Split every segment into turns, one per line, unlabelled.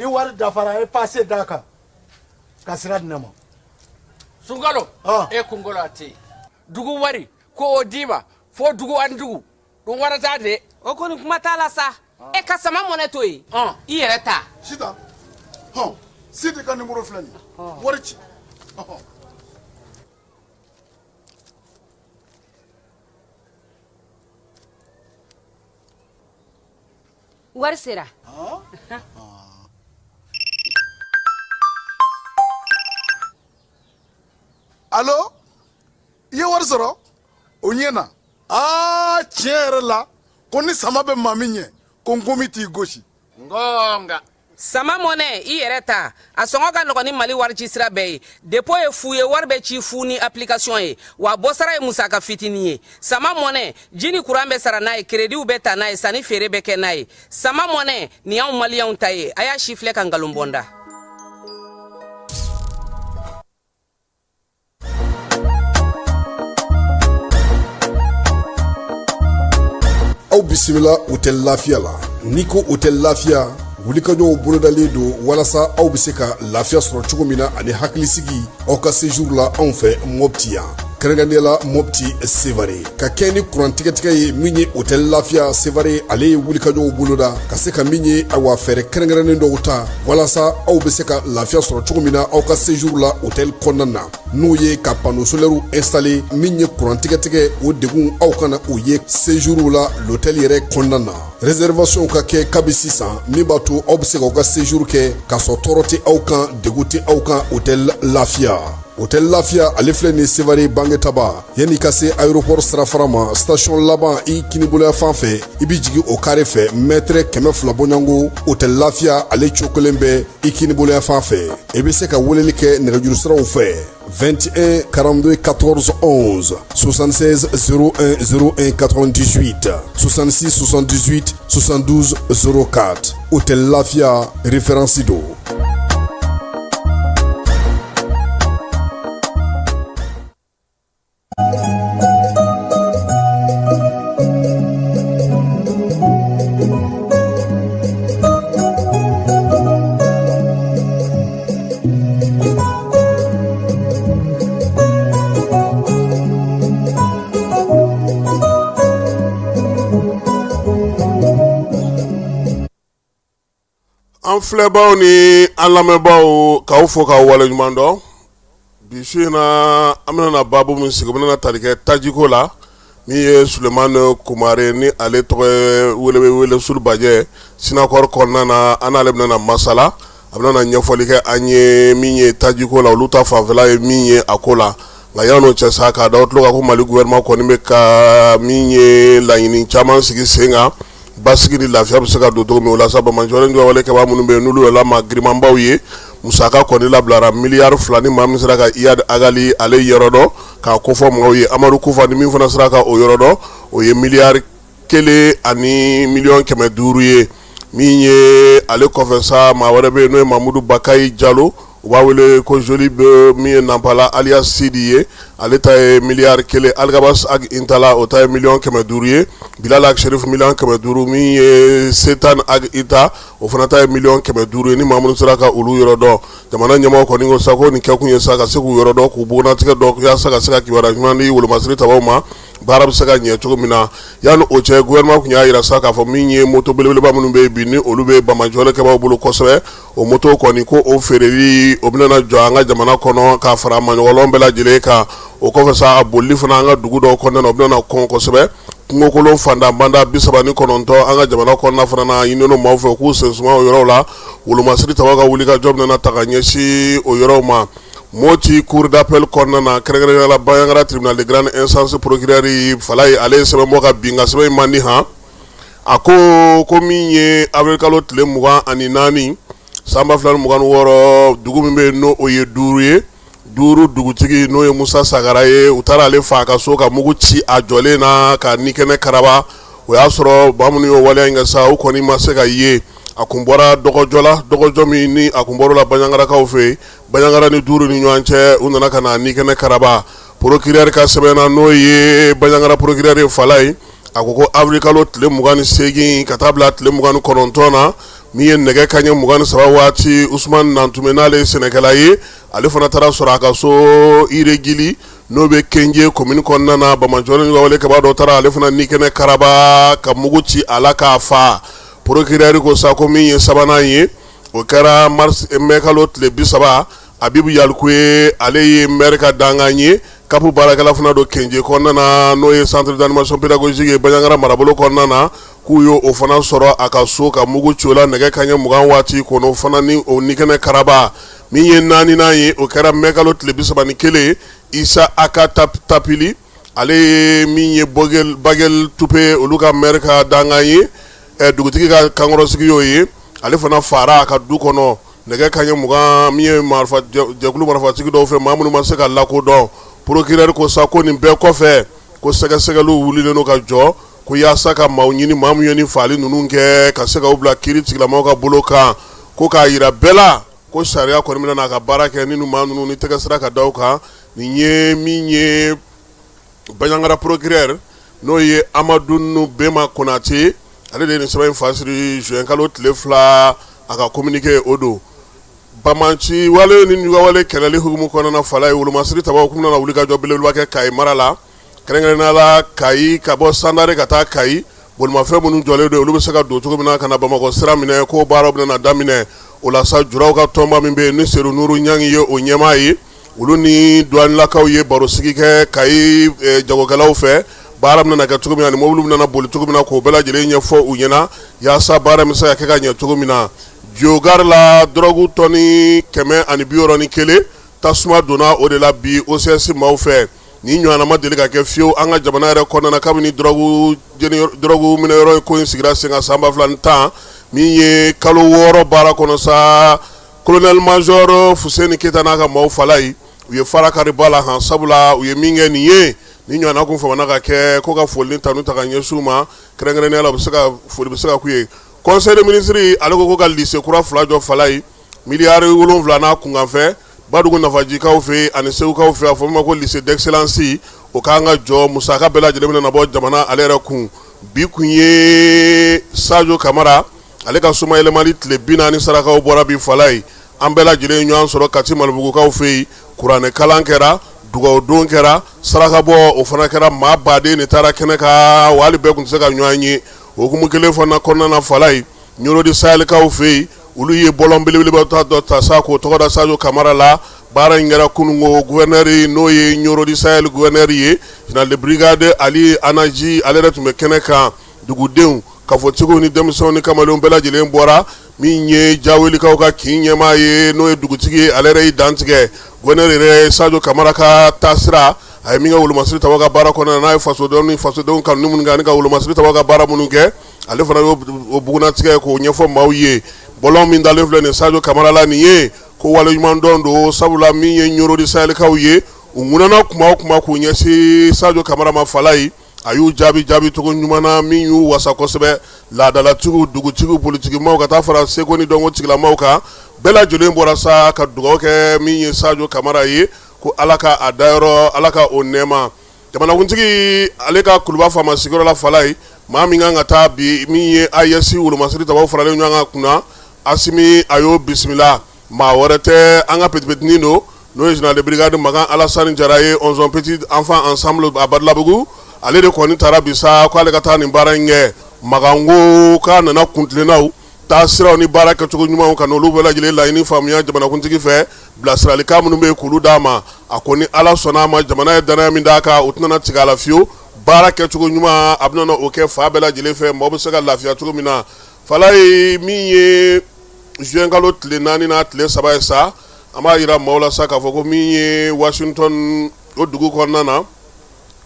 ni wari dafara e passé daka kasira dinama
Sungalo e kungolo ati dugu wari ko odima fo dugu andugu dum wara tade
o koni kuma tala sa e ka sama moneto yi I yere ta
sita sita ka numéro flani wari ci
wari sera
Allo ye wari sɔrɔ o ɲɛna tiɲɛ yɛrɛ la ko ni sama bɛ maa min ɲɛ ko n komi t'i gosi
ngonga
sama mone I yere ta a sɔngɔ ka nɔgɔ ni Mali wari ci sira bɛɛ ye dépôt ye fu ye wari bɛ ci fu ni application ye wa bɔsara ye musaka fitini ye sama mone jini kuran bɛ sara n'a ye crédit bɛ ta n'a ye sanni feere bɛ kɛ n'a ye sama mone ni y'anw maliyɛnw ta ye a y'a si filɛ ka ngalon bɔnda
aw bisimila hôtel Lafiya la n'i ko hôtel Lafiya wulikajɔw bolodalen don walasa aw bɛ se ka lafiya sɔrɔ cogo min na ani hakilisigi aw ka séjour la anw fɛ Mopti yan kɛrɛnkɛrɛnnenya Mopti Sevare ka kɛ ni kurantigɛtigɛ ye min ye hôtel Lafiya Sevare ale ye wulikajɔw boloda ka se ka min ye awa fɛɛrɛ kɛrɛnkɛrɛnnen dɔw ta walasa aw bɛ se ka lafiya sɔrɔ cogo min na aw ka séjour la hôtel kɔnɔna na n'o ye ka panneau solaire installé min ye kurantigɛtigɛ o degun aw kana o ye séjour la l'hôtel yɛrɛ kɔnɔna na réservation ka kɛ kabi sisan min b'a to aw bɛ se k'aw ka séjour kɛ k'a sɔrɔ tɔɔrɔ tɛ aw kan degun tɛ aw kan hôtel Lafiya hôtel Lafiya ale filɛ nin Sevare Bangetaba yanni ka se aéroport sirafara ma station laban I kiniboloya fan fɛ I bi jigin o carré fɛ mètre 200 bɔɲango hôtel Lafiya ale cokolen bɛ I kiniboloya fan fɛ I bɛ se ka weleli kɛ nɛgɛjuru siraw fɛ 21 42 14 11 76 01 01 98 66 78 72 04 hôtel Lafiya référence do
an filɛbaw ni an lamɛnbaw k'aw fo k'aw waleɲuman dɔn bi su in na an bɛna baabu min sigi o bɛna tali kɛ tajiko la min ye Sulemani Kumare ni ale tɔgɔ ye wele Sulubajɛ Sinakɔrɔ kɔnɔna na an n'ale bɛna masala a bɛna ɲɛfɔli kɛ an ye min ye tajiko la olu ta fanfɛla ye min ye a ko la nka yan'o cɛ sa k'a da o tulo kan ko Mali gouvernement kɔni bɛ ka min ye laɲini caman sigi sen kan basigi ni lafiya bɛ se ka don cogo min o la sa bamanjɔlen jɔ wale kɛbaa minnu bɛ yen n'olu yɛrɛ ma girimanbaw ye musaka kɔni labilara miliyari 2 ni maa min sera ka Iyad Agali ale yɔrɔ dɔn k'a kofɔ mɔgɔw ye Amadu Kufa ni min fana sera ka o yɔrɔ dɔn o ye miliyari 1 ani miliyɔn 500 ye min ye ale kɔfɛ sa maa wɛrɛ bɛ yen n'o ye Mamudu Bakayi Jalo u b'a wele ko Joli bɛ min ye Nampala alias Sidi ye ale ta ye miliyari 1 Algabas Ag Intala o ta ye miliyɔn 500 ye Bilal Ag Sherif miliyɔn 500 min ye Setan Ag Ita o fana ta ye miliyɔn 500 ye ni maa minnu sera ka olu yɔrɔ dɔn jamana ɲɛmɔgɔ kɔni ko sa ko nin kɛkun ye sa ka se k'u yɔrɔ dɔn k'u bugunatigɛ dɔn yaasa ka se ka kibaruya ɲuman di wolomasiri tabaw ma baara bɛ se ka ɲɛ cogo min na yanni o cɛ gouvernement kun y'a yira sa k'a fɔ min ye moto belebeleba minnu bɛ yen bi ni olu bɛ bamanjɔlekɛbaw bolo kosɛbɛ o moto kɔni ko o feereli o bɛna jɔ an ka jamana kɔnɔ k'a fara maɲɔgɔnlɔn bɛɛ lajɛlen kan o kɔfɛ sa a bolili fana an ka dugu dɔw kɔnɔna na o bɛna kɔn kosɛbɛ kungokolon fandanbanda 39 an ka jamana kɔnɔna fana na ɲinini maaw fɛ k'u sen suma o yɔrɔw la wolomasiri tabaw ka wuli ka jɔ bɛna ta ka ɲɛsin o yɔrɔw ma Moti cour d'appel kɔnɔna na kɛrɛnkɛrɛnnenya la Banyangra tribunal de grande instance procureur Fala ye ale sɛbɛnbɔ ka bin ka sɛbɛn in man di han a ko min ye avril kalo tile 24 san 2026 dugu min bɛ yen n'o o ye 5 ye 5 dugutigi n'o ye Musa Sagara ye u taara ale fa ka so ka mugu ci a jɔlen na ka nikɛnɛ karaba o y'a sɔrɔ ba minnu y'o waleya in kɛ sa u kɔni ma se ka ye a kun bɔra dɔgɔjɔ la dɔgɔjɔ min ni a kun bɔra la Banyangrakaw fɛ Banyangra ni 5 ni ɲɔgɔn cɛ u nana ka na nikɛnɛ karaba procureur ka sɛbɛn na n'o ye Banyangra procureur Fala ye a ko ko avril kalo tile 28 ka taa bila tile 29 na min ye nɛgɛ kaɲɛ 23 waati Usman Nantume n'ale ye sɛnɛkɛla ye ale fana taara sɔrɔ a ka so Iregili n'o bɛ Kenje commune kɔnɔna na Bamajɔni wale kaba dɔ taara ale fana ni kɛnɛ karaba ka mugu ci ala k'a fa procureur ko sa ko min ye sabanan ye o kɛra mai kalo tile 30 Abibu Yalikuye ale ye maire ka dangan ye kapu baarakɛla fana dɔ Kenje kɔnɔna na n'o ye centre d'animation pédagogique ye Baɲangara marabolo kɔnɔna na k'u ye o fana sɔrɔ a ka so ka mugu ci o la nɛgɛ kaɲɛ 20 waati kɔnɔ o fana ni o ni kɛnɛ karaba min ye naaninan ye o kɛra mai kalo tile 31 Isa Aka Tapili ale ye min ye Bagel Tupe olu ka maire ka dangan ye dugutigi ka kankɔrɔsigi y'o ye ale fana fara a ka du kɔnɔ nɛgɛ kaɲɛ 20 min ye jɛkulu marifatigi dɔw fɛ maa minnu ma se ka lakodɔn procureur ko sa ko nin bɛɛ kɔfɛ ko sɛgɛsɛgɛliw wulilen n'o ka jɔ ko yaasa ka maaw ɲini maa min ye nin faali ninnu kɛ ka se k'u bila kiiri tigilamaw ka bolo kan ko k'a yira bɛɛ la ko sariya kɔni bɛna n'a ka baara kɛ ni maa ninnu ni tɛgɛ sira ka da u kan nin ye min ye Baɲangara procureur n'o ye Amadu Bema Konate ale de ye nin sɛbɛn in fasiri juin kalo tile 2 a ka communiqué o don Bamanci wale ni wale kɛlɛli hukumu kɔnɔna fala ye wolomasiri tabaw kun na wuli ka jɔ belebeleba kɛ Kayi mara la kɛrɛnkɛrɛnnenya la Kayi ka bɔ Sandare ka taa Kayi bolimafɛn minnu jɔlen don olu bɛ se ka don cogo min na ka na Bamakɔ sira minɛ ko baaraw bɛna daminɛ o la sa juraw ka tɔnba min bɛ yen ni Seru Nuru Ɲangi ye o ɲɛmaa ye olu ni douanelakaw ye barosigi kɛ Kayi jagokɛlaw fɛ baara bɛna kɛ cogo min na ni mobili bɛna boli cogo min na k'o bɛɛ lajɛlen ɲɛfɔ u ɲɛna yaasa baara bɛ se ka kɛ ka ɲɛ cogo min na Diogar la drogue tɔni 161 tasuma donna o de la bi OCS maaw fɛ ni ɲɔgɔnna ma deli ka kɛ fiyewu an ka jamana yɛrɛ kɔnɔna kabini drogue minɛyɔrɔ ko in sigira sen kan san 2010 min ye kalo 6 baara kɔnɔ sa colonel major Fuseni Keta n'a ka maaw fala ye u ye fara kari ba la han sabula u ye min kɛ nin ye ni ɲɔgɔnna kun famana ka kɛ ko ka foli tanu ta ka ɲɛsin u ma kɛrɛnkɛrɛnnenya la foli bɛ se ka k'u ye conseil des ministres ale ko ka lycée kura 2 jɔ fala ye miliyari 7 n'a kunkanfɛ Badugu Nafajikaw fɛ ani Segukaw fɛ a fɔ ma ko lycée d'excellence o k'an ka jɔ musaka bɛɛ lajɛlen bɛna bɔ jamana ale yɛrɛ kun bi kun ye Sajo Kamara ale ka suma yɛlɛmali tile 40 sarakaw bɔra bi fala ye an bɛɛ lajɛlen ɲɔgɔn sɔrɔ Kati Malibugukaw fɛ kuranɛ kalan kɛra dugawu don kɛra saraka bɔ o fana kɛra maa baden de taara kɛnɛ kan wa hali bɛɛ kun tɛ se ka ɲɔgɔn ye o hukumu kelen fana kɔnɔna na fala ye Ɲorodi Sahɛlikaw fɛ olu ye bɔlɔn belebeleba dɔ ta sa k'o tɔgɔ da Sajo Kamara la baara in kɛra kunungo gouverneur n'o ye Ɲorodi Sahɛl gouverneur ye général de brigade Ali Anaji ale yɛrɛ tun bɛ kɛnɛ kan dugudenw kafɔtigiw ni denmisɛnw ni kamalenw bɛɛ lajɛlen bɔra min ye Jawelikaw ka kin ɲɛmaa ye n'o ye dugutigi ye ale yɛrɛ y'i dantigɛ gouverneur yɛrɛ Sajo Kamara ka taasira a ye min kɛ wolomasiri tabaw ka baara kɔnɔna na n'a ye fasodenw ni fasodenw kanu minnu kɛ ani ka wolomasiri tabaw ka baara minnu kɛ ale fana y'o bugunatigɛ k'o ɲɛfɔ maaw ye bɔlɔn min dalen filɛ nin Sajo Kamara la nin ye ko waleɲuman dɔn don sabula min ye Ɲorodi Sahɛlikaw ye u ŋunana kuma o kuma k'u ɲɛsin Sajo Kamara ma fala ye a y'u jaabi cogo ɲuman na min y'u wasa kosɛbɛ laadalatigiw dugutigiw politikimaw ka taa fara seko ni dɔnko tigilamaw kan bɛɛ lajɛlen bɔra sa ka dugawu kɛ min ye Sajo Kamara ye ko ala ka a dayɔrɔ ala ka o nɛɛma jamanakuntigi ale ka kuluba faama sigiyɔrɔ la fala ye maa min kan ka taa bi min ye AES wolomasiri tabaw faralen ɲɔgɔn kan kunna Asimi a y'o bisimila maa wɛrɛ tɛ an ka petipetinin don n'o ye général de brigade Makan Alasani Jara ye 11 petit enfant ensemble a Badalabugu ale de kɔni taara bi sa ko ale ka taa nin baara in kɛ Makan ko k'a nana kuntilennaw taasiraw ni baara kɛcogo ɲumanw ka n'olu bɛɛ lajɛlen laɲini faamuya jamanakuntigi fɛ bilasiralikan minnu bɛ k'olu d'a ma a ko ni ala sɔnna a ma jamana ye danaya min d'a kan o tɛna tigɛ a la fiyewu baara kɛcogo ɲuman a bɛna o kɛ fa bɛɛ lajɛlen fɛ maaw bɛ se ka lafiya cogo min na fala ye min ye juin kalo tile 4 n'a tile 3 ye sa an b'a yira maaw la sa k'a fɔ ko min ye Washington o dugu kɔnɔna na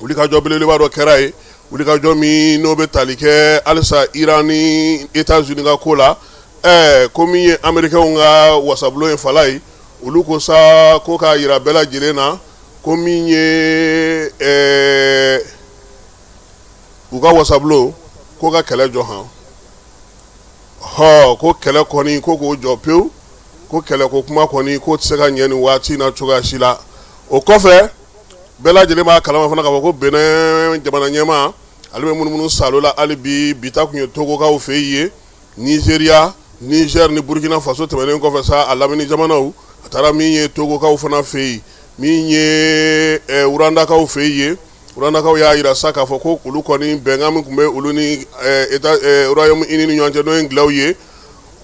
wulikajɔ belebeleba dɔ kɛra ye wulikajɔ min n'o bɛ tali kɛ halisa Iran ni États-Unis ka ko la ko min ye Américains ka wasabulon ye fala ye olu ko sa ko k'a yira bɛɛ lajɛlen na ko min ye u ka wasabulon ko ka kɛlɛ jɔ han ko kɛlɛ kɔni ko k'o jɔ pewu ko kɛlɛ ko kuma kɔni ko tɛ se ka ɲɛ nin waati in na cogoya si la o kɔfɛ bɛɛ lajɛlen b'a kalama fana k'a fɔ ko Benin jamana ɲɛmaa ale bɛ munumunu salo la hali bi ta kun ye Togokaw fɛ ye Nigeria Niger ni Burkina Faso tɛmɛnen kɔfɛ sa a lamini jamanaw a taara min ye Togokaw fana fɛ yen min ye Urandakaw fɛ yen Urandakaw y'a yira sa k'a fɔ ko olu kɔni bɛnkan min tun bɛ olu ni Royaume-Uni ni ɲɔgɔn cɛ n'o ye Ngilɛw ye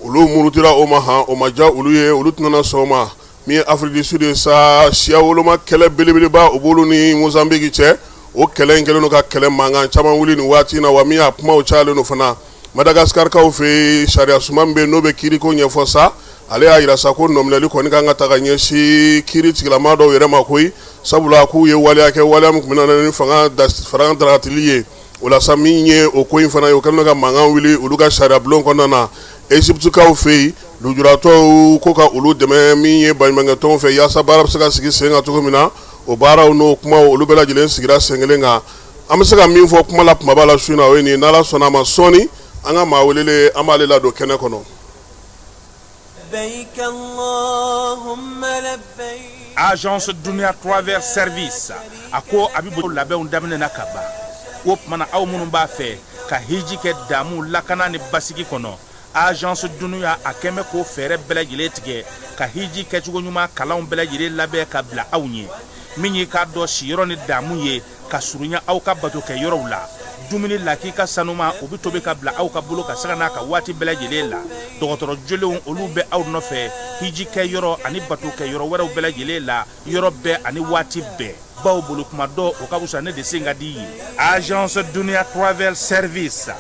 olu murutira o ma han o ma diya olu ye olu tɛna sɔn o ma min ye Afrique du Sud ye sa siya woloma kɛlɛ belebeleba o b'olu ni Mozambique cɛ o kɛlɛ in kɛlen don ka kɛlɛ mankan caman wuli nin waati in na wa min a kumaw cayalen don fana Madagascarkaw fɛ sariya suman min bɛ yen n'o bɛ kiiriko ɲɛfɔ sa ale y'a yira sa ko nɔminɛli kɔni kan ka ta ka ɲɛsin kiiri tigilama dɔw yɛrɛ ma koyi sabula k'u ye waleya kɛ waleya min tun bɛ na ni fanga dagatili ye o la sa min ye o ko in fana ye o kɛlen don ka mankan wuli olu ka sariya bulon kɔnɔna na Egyptekaw fɛ yen lujuratɔw ko ka olu dɛmɛ min ye baɲumankɛ tɔnw fɛ yaasa baara bɛ se ka sigi sen kan cogo min na o baaraw n'o kumaw olu bɛɛ lajɛlen sigira sen kelen kan an bɛ se ka min fɔ kuma la kumaba la su in na o ye nin n'Ala sɔnna a ma sɔɔni an ka maa welelen an b'ale ladon kɛnɛ kɔnɔ.
Agence Dunia Travel Service a ko a bɛ bolo labɛnw daminɛ na ka ban o tuma na aw minnu b'a fɛ ka hiji kɛ damu lakana ni basigi kɔnɔ Agence Dunia a kɛn bɛ k'o fɛɛrɛ bɛɛ lajɛlen tigɛ ka hiji kɛcogo ɲuman kalanw bɛɛ lajɛlen labɛn ka bila aw ɲɛ min ye k'a dɔn siyɔrɔ ni damu ye ka surunya aw ka bato kɛ yɔrɔw la dumuni lakika sanuma o bɛ tobi ka bila aw ka bolo ka saga n'a ka waati bɛɛ lajɛlen la dɔgɔtɔrɔ jolenw olu bɛ aw nɔfɛ hiji kɛ yɔrɔ ani bato kɛ yɔrɔ wɛrɛw bɛɛ lajɛlen la yɔrɔ bɛɛ ani waati bɛɛ baw bolo kuma dɔ o ka wusa ne de sen ka di ye Agence Dunia Travel Service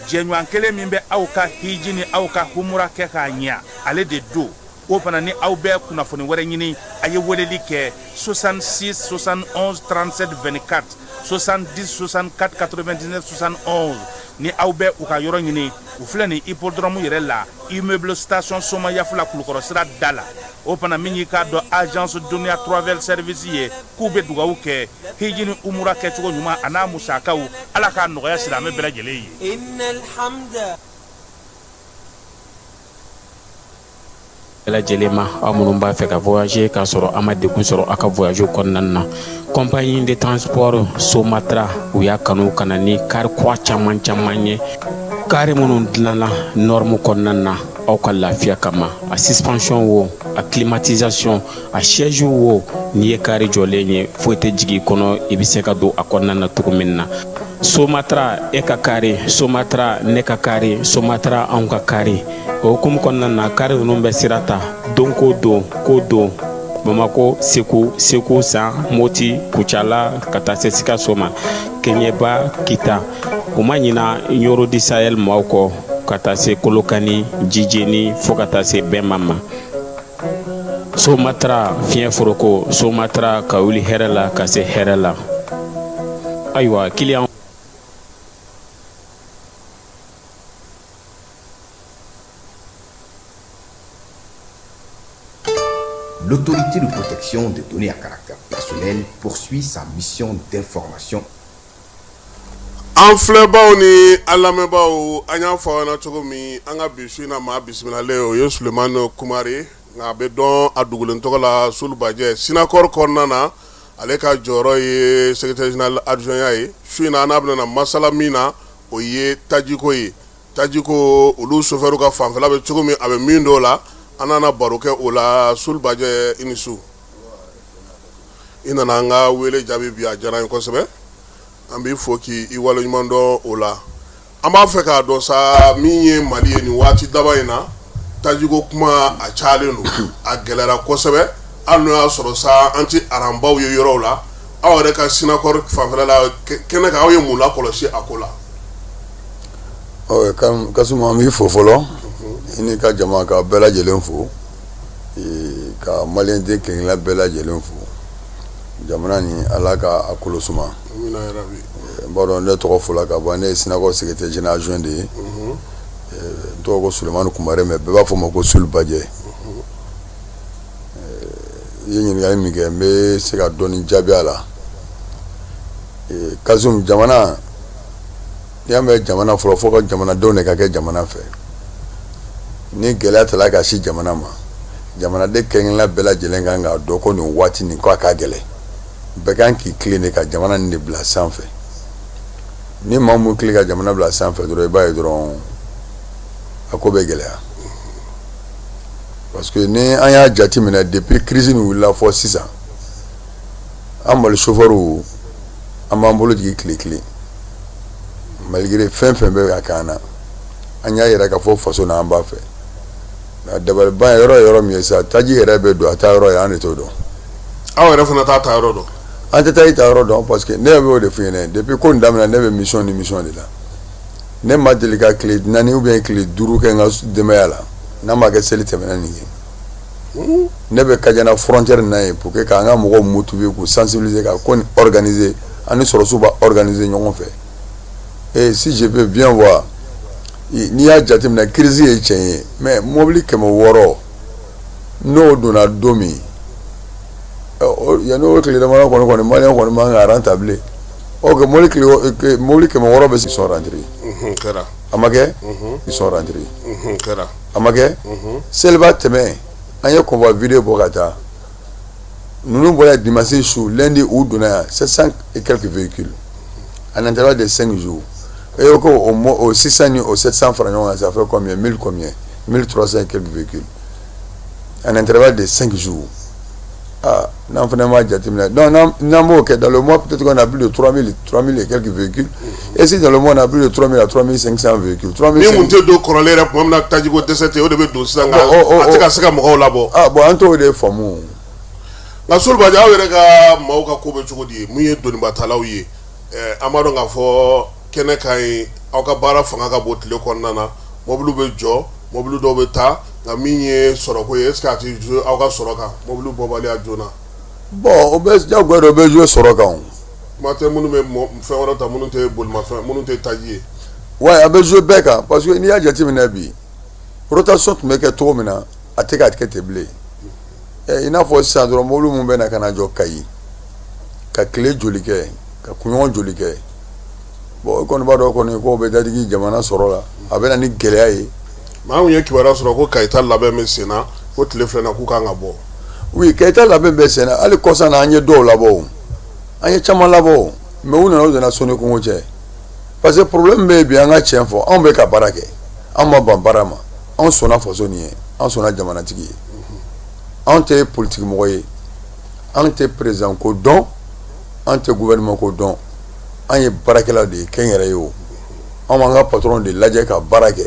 jɛɲɔgɔn kelen min bɛ aw ka hiji ni aw ka humura kɛ k'a ɲɛ ale de do o fana ni aw bɛɛ kunnafoni wɛrɛ ɲini a ye weleli kɛ 66 71 37 24 70 64 99 71 ni aw bɛɛ u ka yɔrɔ ɲini u filɛ nin hippodrome yɛrɛ la immeuble station Soma Yafula Kulukɔrɔ sira da la o fana min y'i k'a dɔn Agence Dunia Travel Service ye k'u bɛ dugawu kɛ hiji ni umura kɛcogo ɲuman a n'a musakaw Ala k'a nɔgɔya silamɛ bɛɛ lajɛlen ye.
Lajɛlen aw minnu b'a fɛ ka voyager k'a sɔrɔ a ma degun sɔrɔ a ka voyage kɔnɔna na compagnie de transport Somatra u y'a kanu ka na ni kari kura caman ye kari minnu dilanna norme kɔnɔna na aw ka lafiya kama a suspension wo a climatisation a siège wo n'i ye kari jɔlen ye foyi tɛ jigin kɔnɔ i bɛ se ka don a kɔnɔna na cogo min na Somatra e ka kari Somatra ne ka kari Somatra anw ka kari o hukumu kɔnɔna na kari ninnu bɛ sira ta don ko don Bamako Segu San Moti Kucala ka taa se Sikaso ma Keɲeba Kita o ma ɲina Yoro di Sahel maaw kɔ ka taa se Kolokani Jijeni fo ka taa se Bɛnma ma Somatra fiɲɛ foroko Somatra ka wuli hɛrɛ la ka se hɛrɛ la ayiwa client
L'autorité de protection des données à caractère personnel poursuit sa mission d'information.
An filɛbaw ni an lamɛnbaw an y'a fɔ aw ɲɛna cogo min an ka bi su in na maa bisimilalen o ye Sulemani Kumare nka a bɛ dɔn a dugulen tɔgɔ la Sulubajɛ Sinakɔr kɔnɔna na ale ka jɔyɔrɔ ye secrétaire général adjoint ye su in na an n'a bɛna masala min na o ye tajiko ye tajiko olu chauffeur ka fanfɛla bɛ cogo min a bɛ min dɔw la an nana baro kɛ o la Sulubajɛ i ni su i nana an ka wele jaabi bi a diyara n ye kosɛbɛ an b'i fo k'i waleɲuman dɔn o la an b'a fɛ k'a dɔn sa min ye Mali ye nin waati daba in na tajiko kuma a cayalen don a gɛlɛyara kosɛbɛ hali n'o y'a sɔrɔ sa an tɛ aranbaw ye yɔrɔw la aw yɛrɛ ka Sinakɔr fanfɛla la kɛnɛ kan aw ye mun lakɔlɔsi a ko la.
Kasuma an b'i fo fɔlɔ i ni ka jama ka bɛɛ lajɛlen fo ka Maliyɛn den kelen-kelenna bɛɛ lajɛlen fo jamana ni Ala ka a kolo suma n b'a dɔn ne tɔgɔ fɔla ka ban ne ye Sinakɔr secrétaire général adjoint de ye n tɔgɔ ko Sulemani Kumare mais bɛɛ b'a fɔ ma ko Sulubajɛ i ye ɲininkali min kɛ n bɛ se ka dɔɔni jaabi a la Kasum jamana n'i y'a mɛn jamana fɔlɔ fo ka jamanadenw de ka kɛ jamana fɛ ni gɛlɛya tala ka si jamana ma jamanaden kelen-kelenna bɛɛ lajɛlen kan k'a dɔn ko nin waati nin ko a ka gɛlɛn bɛɛ kan k'i tilen de ka jamana nin de bila sanfɛ ni maa mun tilen ka jamana bila sanfɛ dɔrɔn i b'a ye dɔrɔn a ko bɛ gɛlɛya parce que ni an y'a jate minɛ depuis crise nin wulila fɔ sisan an mali chauffeur an b'an bolo jigin tile malgré fɛn fɛn bɛ a kan na an y'a yɛrɛ k'a fɔ faso n'an b'a fɛ nka dabaliban yɔrɔ ye yɔrɔ min ye sa taji yɛrɛ bɛ don a taa yɔrɔ ye an de t'o dɔn.
aw yɛrɛ fana t'a ta yɔrɔ dɔn.
an tɛ taa i ta yɔrɔ dɔn parce que ne bɛ o de f'i ɲɛna depuis ko nin daminɛ ne bɛ mission ni mission de la ne ma deli ka tile 4 ou bien tile 5 kɛ n ka denbaya la n'a ma kɛ seli tɛmɛna nin ye ne bɛ Kajana frontière na ye pour que k'an ka mɔgɔw motiver k'u sensibiliser ka ko nin organiser ani sɔrɔsiw b'a organiser ɲɔgɔn fɛ et si je peux bien voir n'i y'a jateminɛ crise ye tiɲɛ ye mais mobili 600 n'o donna don min yanni o tile damadɔ kɔni maliyɛn kɔni man ka renta bilen ok mobili 600 bɛ sont rentrés
kɛra
a ma kɛ ils sont rentrés
kɛra
a ma kɛ seliba tɛmɛ an ye convoi vidéo bɔ ka taa ninnu bɔra dimanche su lundi u donna yan 700 et quelques véhicules en intervalle de 5 jours et au 600 ni au 700 fara ɲɔgɔn kan ça fait combien 1300 et quelques véhicules en intervalle de 5 jours. Ah, n'en fana m'a jateminɛ donc n'an b'o kɛ dans le mois peut-être qu'on a plus de 3000 et quelques véhicules et si dans le mois on a plus de 3000 à 3500 véhicules.
ni mun tɛ don kɔrɔlen yɛrɛ tuma min na tajiko dɛsɛ tɛ o de bɛ don sisan nka a tɛ ka se ka mɔgɔw labɔ.
ah bon an t'o de faamu.
nka Solibaji aw yɛrɛ ka maaw ka ko bɛ cogo di mun ye donibatalaw ye an b'a dɔn k'a fɔ kɛnɛ ka ɲi aw ka baara fanga ka bon tile kɔnɔna na mɔbiliw bɛ jɔ mɔbiliw dɔw bɛ taa nka min ye sɔrɔko ye est ce que a tɛ jouer aw ka sɔrɔ kan mɔbiliw bɔbaliya joona.
bon o bɛ jagoya dɔ bɛ jouer sɔrɔ kan.
kuma tɛ minnu bɛ fɛn wɛrɛ ta minnu tɛ bolimafɛn minnu tɛ taji ye.
wa a bɛ jouer bɛɛ kan parce que n'i y'a jateminɛ bi rotation tun bɛ kɛ cogo min na a tɛ ka kɛ ten bilen i n'a fɔ sisan dɔrɔn mɔbiliw min bɛ na ka na jɔ Kayi ka tile joli kɛ ka kunɲɔgɔn joli kɛ bon i kɔni b'a dɔn kɔni k'o bɛ dadigi jamana sɔrɔ la a bɛ na ni gɛlɛya ye.
maa mun ye kibaruya sɔrɔ ko Kayita labɛn bɛ sen na ko tile filɛ k'u kan ka bɔ.
oui Kayita labɛn bɛ sen na hali kɔsan na an ye dɔw labɔ o an ye caman labɔ o mais u nana o donna Soni Kungo cɛ parce que problème bɛ yen bi an ka tiɲɛ fɔ anw bɛ ka baara kɛ anw ma ban baara ma anw sɔnna faso nin ye anw sɔnna jamanatigi ye anw tɛ politique mɔgɔ ye anw tɛ président ko dɔn anw tɛ gouvernement ko dɔn an ye baarakɛla de ye kɛnyɛrɛye o anw b'an ka patron de lajɛ ka baara kɛ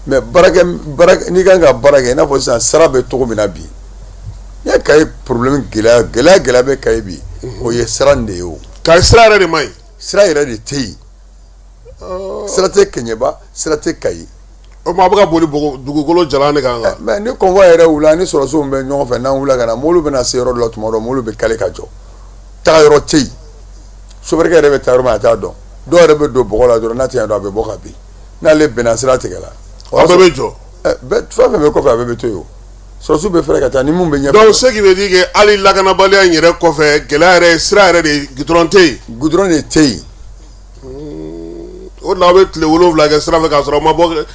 mais n'i kan ka baara kɛ i n'a fɔ sisan sara bɛ cogo min na bi n'i ye Kayi problème gɛlɛya bɛ Kayi bi o ye sira nin de ye o.
Kayi sira yɛrɛ de man ɲi.
sira yɛrɛ de tɛ yen sira tɛ Kɛɲɛba sira tɛ Kayi.
o tuma a bɛ ka boli dugukolo jalan de kan.
mais ni convoi yɛrɛ wula ni sɔrɔsiw bɛ ɲɔgɔn fɛ n'an wula ka na mɔbiliw bɛ na se yɔrɔ dɔ la tuma dɔ mɔbiliw bɛ kale ka jɔ taga yɔrɔ tɛ yen sobarikɛ yɛrɛ bɛ taa yɔrɔ min a t'a dɔn dɔw yɛrɛ bɛ don bɔgɔ la dɔrɔn n'a tɛ yan dɔn a bɛ bɔ ka bin n'ale bɛnna sira tigɛla.
a bɛɛ bɛ jɔ.
fɛn fɛn bɛ kɔfɛ a bɛɛ bɛ to yen o sɔrɔsiw bɛ fɛrɛ ka taa ni mun bɛ ɲɛfɛ.
donc ce qui veut dire que hali lakanabaliya in yɛrɛ kɔfɛ gɛlɛya yɛrɛ sira yɛrɛ de goudron tɛ yen.
goudron de tɛ yen.
o de la a bɛ tile 7 kɛ sira fɛ k'a sɔrɔ a ma bɔ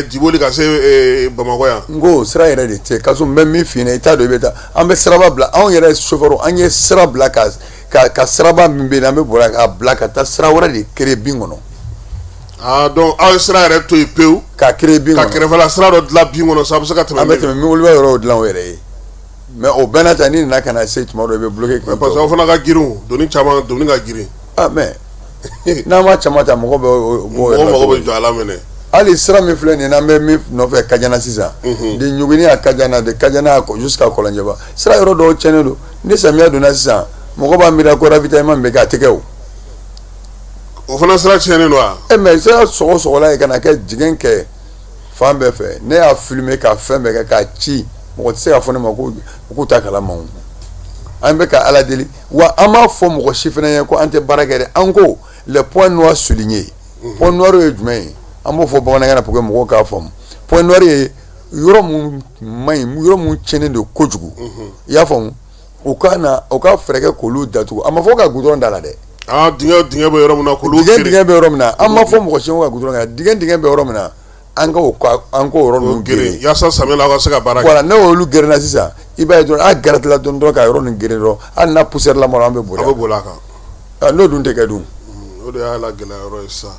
Djiboli ka se Bamakɔ yan.
n ko sira yɛrɛ de tɛ yen ka sɔrɔ n bɛ min f'i ɲɛna i t'a dɔn i bɛ taa an bɛ siraba bila anw yɛrɛ chauffeur an ye sira bila ka siraba min bɛ yen an bɛ bɔra k'a bila ka taa sira wɛrɛ de créer bin kɔnɔ.
ah donc aw ye sira yɛrɛ to yen pewu.
ka créer bin kɔnɔ
ka kɛrɛfɛla sira dɔ dilan bin kɔnɔ sa a bɛ se ka tɛmɛ.
an bɛ tɛmɛ mɔbiliba yɔrɔw dilan o yɛrɛ ye mais o bɛɛ n'a ta n'i nana ka na se tuma dɔ i bɛ bloqué.
parce que aw fana ka girin doni caman doni ka girin.
ah mais n'an ma caman ta mɔgɔ bɛ
mɔgɔ bɛ jɔ a la minɛ.
hali sira min filɛ nin ye n'an bɛ min nɔfɛ Kajana sisan de Ɲuguni à Kajana de Kajana jusqu'à Kɔlɔnjɛba sira yɔrɔ dɔw tiɲɛnen don ni samiya donna sisan mɔgɔ b'a miiri ko ravitaillement bɛ kɛ a tɛ kɛ o.
o fana sira tiɲɛnen don wa.
mais sira sɔgɔsɔgɔla ye ka na kɛ jigin kɛ fan bɛɛ fɛ ne y'a filmer ka fɛn bɛɛ kɛ k'a ci mɔgɔ tɛ se ka fɔ ne ma ko k'u t'a kalama o an bɛ ka Ala deli wa an b'a fɔ mɔgɔ si fana ye ko an tɛ baara kɛ dɛ an ko les points noirs soulignés point noir ye jumɛn ye an b'o fɔ bamanankan na pour que mɔgɔw k'a faamu point noir ye yɔrɔ mun man ɲi yɔrɔ mun tiɲɛnen don kojugu i y'a faamu u ka fɛɛrɛ kɛ k'olu datugu a ma fɔ ka goudron da la dɛ. ah
dingɛ bɛ yɔrɔ min na k'olu
geren dingɛ bɛ yɔrɔ min na an ma fɔ mɔgɔ si ka goudron kan dingɛ bɛ yɔrɔ min na an k'o yɔrɔ ninnu geren
yaasa samiya la aw ka se ka baara kɛ.
voilà ne y'olu gerenna sisan i b'a ye dɔrɔn a gɛrɛtɛla dɔrɔn ka yɔrɔ ninnu geren dɔrɔn hali n'a poussière lamɔra an bɛ boli
a
kan n'o dun tɛ kɛ dun.
o de y'a la gɛlɛya yɔrɔ ye sisan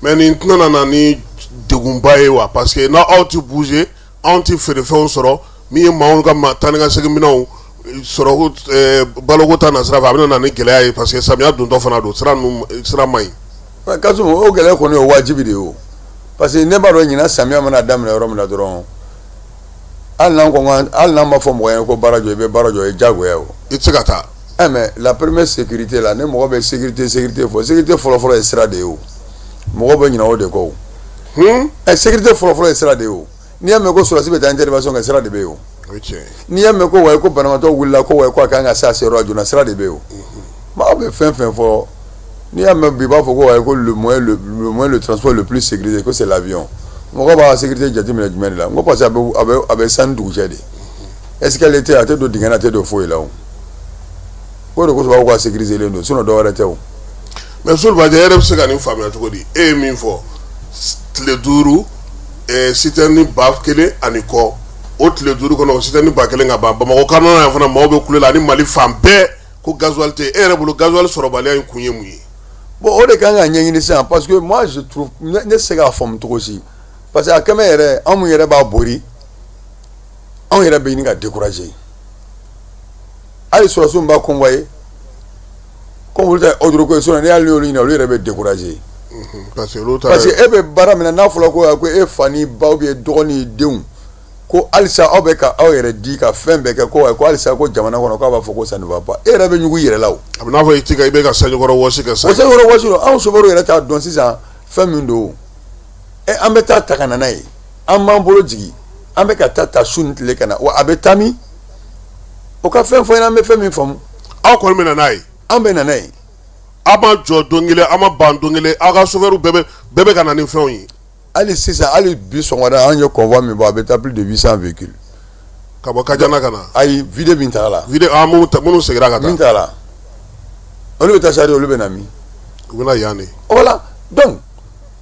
mais nin tɛna na ni degunba ye wa parce que n'aw tɛ bouger anw tɛ feerefɛnw sɔrɔ min ye maaw ka taa ni ka segin minɛnw sɔrɔ baloko ta na sira fɛ a bɛna na ni gɛlɛya ye parce que samiya dontɔ fana don sira ma ɲi.
Kasum o gɛlɛya kɔni o wajibi de ye o parce que ne b'a dɔn ɲinan samiya mana daminɛ yɔrɔ min na dɔrɔn hali n'an ma fɔ mɔgɔ ye ko baara jɔ i bɛ baara jɔ o ye diyagoya o.
I tɛ se ka taa.
Mais la première sécurité la ne mɔgɔ bɛ sécurité fɔlɔ ye sira de ye o mɔgɔ bɛ ɲinɛ o de kɔ o. Sécurité fɔlɔ ye sira de ye o n'i y'a mɛn ko sɔrɔsi bɛ taa intervention kɛ sira de bɛ yen o. N'i y'a mɛn ko wayi ko banabaatɔ wulila ko wayi ko a kan ka se a seyɔrɔ la joona sira de bɛ yen o. Mɔgɔ bɛ fɛn fɛn fɔ n'i y'a mɛn bi i b'a fɔ ko wayi ko le moyen de transport le plus sécurisé ko c'est l'avion mɔgɔ b'a sécurité jateminɛ jumɛn de la n ko parce que a bɛ sanu dugujɛ de escalier tɛ a tɛ don dingɛ na a tɛ don foyi la o. O de ko sababu ka sécuriser len don sinon dɔ wɛrɛ tɛ o.
Mais Solbajɛ yɛrɛ bɛ se ka nin faamuya cogo di e ye min fɔ tile 5 citerne 1000 ani kɔ o tile 5 kɔnɔ o citerne 1000 ka ban Bamakɔ kɔnɔna yan fana maaw bɛ kule la ani Mali fan bɛɛ ko gasoil tɛ e yɛrɛ bolo gasoil sɔrɔbaliya in kun ye mun ye.
Bon o de kan ka ɲɛɲini sisan parce que moi je trouve ne tɛ se k'a faamu cogo si parce que a kɛmɛ yɛrɛ anw mun yɛrɛ b'a bori anw yɛrɛ bɛ ɲini ka décourager hali sɔrɔsiw b'a convoyer comme olu tɛ ordre ko ye sinon n'i y'ale y'olu ɲininka olu yɛrɛ bɛ décourager parce que e bɛ baara min na n'a fɔra ko e fa ni ba ou bien dɔgɔ ni denw ko halisa aw bɛ ka aw yɛrɛ di ka fɛn bɛɛ kɛ ko halisa ko jamana kɔnɔ k'a b'a fɔ ko ça ne va pas e yɛrɛ bɛ ɲugu i yɛrɛ la o. A bɛ n'a fɔ i bɛ ka sanjikɔrɔ wɔsi kɛ sa. O sanjikɔrɔ wɔsi don anw chauffeur yɛrɛ t'a dɔn sisan fɛn min don an bɛ taa ta ka na n'a ye an b'an bolo jigin an bɛ ka taa su ni tile ka na wa a bɛ taa min o ka fɛn fɔ an bɛ fɛn min faamu.
Aw kɔni bɛ na n'a ye.
An bɛ na n'a ye.
Aw ma jɔ don kelen aw ma ban don kelen aw ka chauffeur bɛɛ bɛ ka na ni fɛnw ye.
Hali sisan hali bi sɔgɔmada an ye convoi min bɔ a bɛ taa plus de 800 véhicules.
Ka bɔ Kajana ka na.
Ayi vide min taga la.
Vide minnu seginna ka taa.
Min taga la olu bɛ taa sari olu bɛ na min.
U bɛ na yan de.
Voilà donc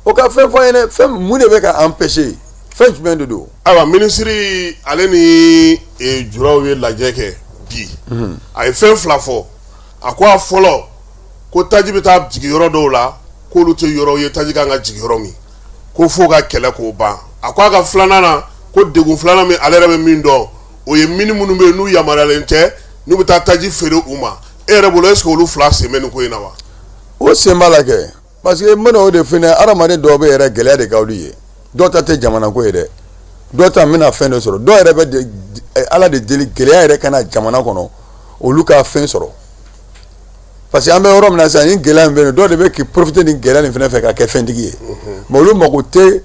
o ka fɛn fɔ an ye fɛn mun de bɛ ka empêcher fɛn jumɛn de don.
Ayiwa minisiri ale ni juraw ye lajɛ kɛ bi a ye fɛn 2 fɔ a ko a fɔlɔ ko taji bɛ taa jigin yɔrɔ dɔw la k'olu tɛ yɔrɔ ye taji kan ka jigin yɔrɔ min ko fo ka kɛlɛ k'o ban a ko a ka filanan na ko degun filanan min ale yɛrɛ bɛ min dɔn o ye mini minnu bɛ yen n'u yamaruyalen tɛ n'u bɛ taa taji feere u ma e yɛrɛ bolo est-ce que olu 2 sen bɛ nin ko in na wa.
O sen b'a la kɛ parce que n bɛna o de f'i ɲɛna adamaden dɔw bɛ yɛrɛ gɛlɛya de k'aw ye dɔw ta tɛ jamana ko ye dɛ dɔw ta n bɛna fɛn dɔ sɔrɔ dɔw yɛrɛ bɛ ala de deli gɛlɛya yɛrɛ kana jamana kɔnɔ olu ka fɛn sɔrɔ parce que an bɛ yɔrɔ min na sisan ni gɛlɛya min bɛ yen dɔw de bɛ k'i profiter ni gɛlɛya nin fana fɛ ka kɛ fɛntigi ye mais olu mago tɛ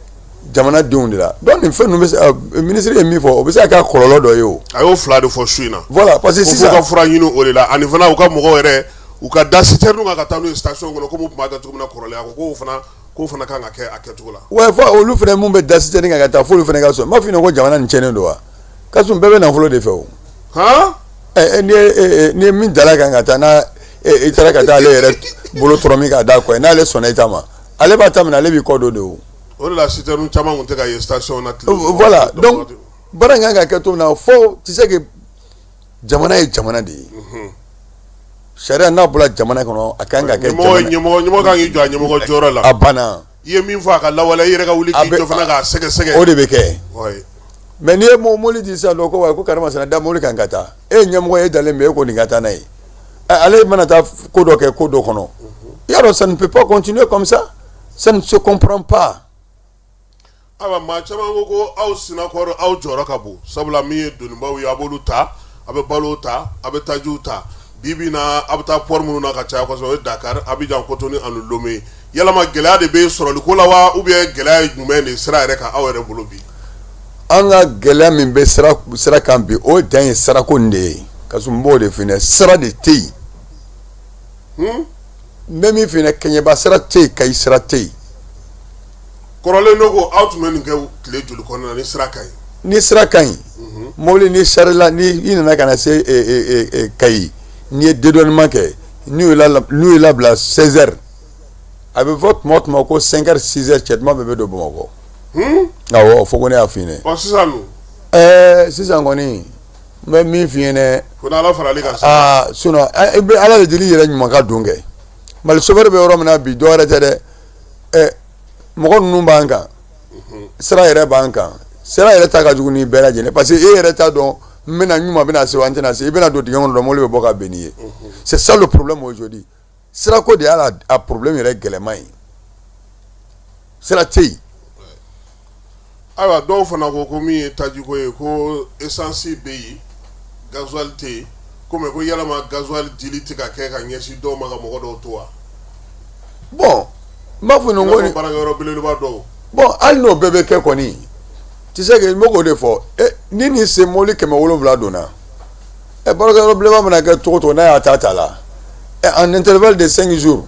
jamanadenw de la donc nin fɛn ninnu bɛ se minisiri ye min fɔ o bɛ se ka kɛ kɔlɔlɔ dɔ ye o.
A y'o 2 de fɔ su in na.
Voilà parce que sisan
ko ka fura ɲini o de la ani fana u ka mɔgɔw yɛrɛ u ka da citerne kan ka taa n'u ye station kɔnɔ komi u tun b'a kɛ cogo min na kɔrɔlen a ko k'o fana kan ka kɛ a kɛcogo la.
Ouais fɔ olu fana mun bɛ da citerne kan ka taa f'olu fana ka sɔn n b'a f'i ɲɛna ko jamana nin tiɲɛnen don wa Kasum bɛɛ bɛ nafolo de fɛ o. Ni ye min dala kan ka taa n'a i taara ka taa ale yɛrɛ bolo tɔrɔ min k'a d'a kɔ ye n'ale sɔnna i ta ma ale b'a ta minɛ ale b'i kɔ don de o.
O de la citerne caman tun tɛ ka ye station na.
Voilà donc baara in kan ka kɛ cogo min na fo tu sais que jamana ye jamana de ye. Sariya n'a bɔra jamana kɔnɔ a kan ka kɛ jamana.
Ɲɛmɔgɔ kan k'i jɔ a ɲɛmɔgɔ jɔyɔrɔ la.
A banna.
I ye min fɔ a ka lawaleya i yɛrɛ ka wuli k'i jɔ fana k'a sɛgɛsɛgɛ.
O de bɛ kɛ. Mais n'i ye mobili di sisan ko wa ko karimasina da mobili kan ka taa e ɲɛmɔgɔ ye dalen bɛ e ko nin ka taa n'a ye ale mana taa ko dɔ kɛ ko dɔ kɔnɔ yarɔ ça ne peut pas continuer comme ça ça ne se comprend pas.
Ayiwa maa caman ko aw sinakɔrɔ aw jɔyɔrɔ ka bon sabula min ye donibaw ye a b'olu ta a bɛ balo ta a bɛ tajiw ta bi bi in na a bɛ taa port minnu na ka caya kosɛbɛ o ye Dakar Abidjan Cotonou ani Lomé yalama gɛlɛya de bɛ sɔrɔli ko la wa ou bien gɛlɛya ye jumɛn de sira yɛrɛ kan aw yɛrɛ bolo bi.
An ka gɛlɛya min bɛ sira kan bi o dan ye sarako nin de ye Kasum b'o de f'i ɲɛna sira de tɛ yen n bɛ min f'i ɲɛna Kɛɲɛba sira tɛ yen Kayi sira tɛ yen.
Kɔrɔlen dɔ ko aw tun bɛ nin kɛ tile joli kɔnɔna na ni sira ka ɲi.
Ni sira ka ɲi mobili ni sarila ni i nana ka na se Kayi n'i ye dédouanement kɛ n'u ye labila 16h a bɛ fɔ tuma o tuma ko 5h 6h cɛtuma bɛɛ bɛ don Bamakɔ. Awɔ fo ko ne y'a f'i ɲɛna.
Ɔ sisan dun.
Sisan kɔni n bɛ min f'i ɲɛna.
Ko n'Ala faral'i kan sisan.
Sinon i bɛ Ala de deli yɛrɛ ɲuman ka don kɛ Mali chauffeur bɛ yɔrɔ min na bi dɔ wɛrɛ tɛ dɛ mɔgɔ ninnu b'an kan sira yɛrɛ b'an kan sera yɛrɛ ta ka jugu ni bɛɛ lajɛlen parce que e yɛrɛ t'a dɔn n bɛna ɲuman bɛna se wa n tɛna se i bɛna don dingɛ kɔnɔ dɔrɔn mobili bɛ bɔ ka bɛn n'i ye c'est ça le problème aujourd'hui sirako de y'a a problème yɛrɛ gɛlɛman ye sira tɛ yen.
ayiwa dɔw fana ko min ye tajiko ye ko essence bɛ yen gasoil tɛ yen komi ko yalama gasoil dili tɛ ka kɛ ka ɲɛsin dɔw ma ka mɔgɔ dɔw to wa.
bon n b'a fɔ nin ko nin
baarakɛyɔrɔ belebeleba dɔw.
bon hali n'o bɛɛ bɛ kɛ kɔni tu sais que n bɛ k'o de fɔ ni nin sen mobili 700 donna baarakɛyɔrɔ belebeleba mana kɛ cogo o cogo n'a y'a ta la en intervalle de 5 jours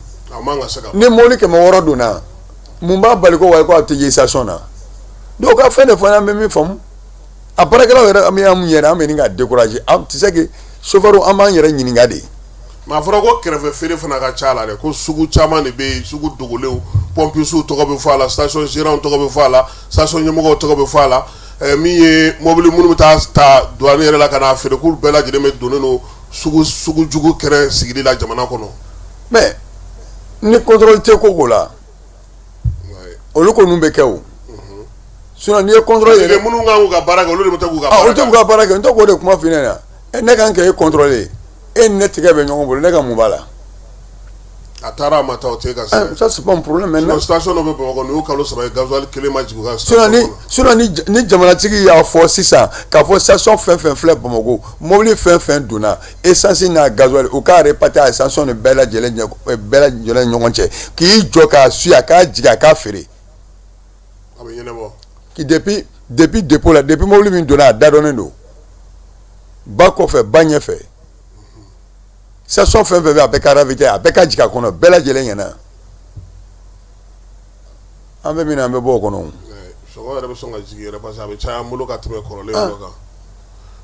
ni mobili 600 donna mun b'a bali ko wa ko a tɛ ye station na donc ka fɛn de fɔ an bɛ min faamu a baarakɛlaw yɛrɛ an bɛ mun yɛrɛ an bɛ nin ka décourager tu sais que chauffeur an b'an yɛrɛ ɲininka de.
maa fɔra ko kɛrɛfɛ feere fana ka ca la dɛ ko sugu caman de bɛ yen sugu dogolenw pɔmpisiw tɔgɔ bɛ fɔ a la station gérant tɔgɔ bɛ fɔ a la station ɲɛmɔgɔw tɔgɔ bɛ fɔ a la min ye mobili minnu bɛ taa ta douane yɛrɛ la ka n'a feere k'olu bɛɛ lajɛlen bɛ donnen don sugu jugu kɛrɛ sigili la jamana kɔnɔ.
mais ni contrôle tɛ ko la olu ko ninnu bɛ kɛ o sinon n'i ye contrôle yɛrɛ
minnu kan k'u ka baara kɛ olu de bɛ taa k'u ka baara kɛ.
olu tɛ k'u ka baara kɛ n tɛ k'o de kuma f'i ɲɛna ne kan k'e contrôler e ni ne tigɛ bɛ ɲɔgɔn bolo ne ka mun b'a la.
a taara a ma taa o tɛ ka se.
ça c'est pas un problème maintenant.
station dɔ bɛ Bamakɔ nin y'o kalo 3 ye gasoil kelen ma jigin u ka
station kɔnɔ. sinon ni jamanatigi y'a fɔ sisan k'a fɔ station fɛn fɛn filɛ Bamakɔ mobili fɛn fɛn donna essence n'a gasoil u k'a répartir a station ni bɛɛ lajɛlen ɲɔgɔn cɛ k'i jɔ k'a suit a k'a jigin a k'a feere.
a bɛ ɲɛnabɔ.
depuis dépôt la depuis mobili min donna a dadɔnnen don ba kɔfɛ ba ɲɛfɛ station fɛn fɛn bɛ a bɛɛ ka ravité a bɛɛ ka jigin a kɔnɔ bɛɛ lajɛlen ɲɛna an bɛ min na an bɛ bɔ o kɔnɔ.
sɔngɔ yɛrɛ bɛ sɔn ka jigin yɛrɛ parce que a bɛ caya an bolo ka tɛmɛ kɔrɔlen dɔ kan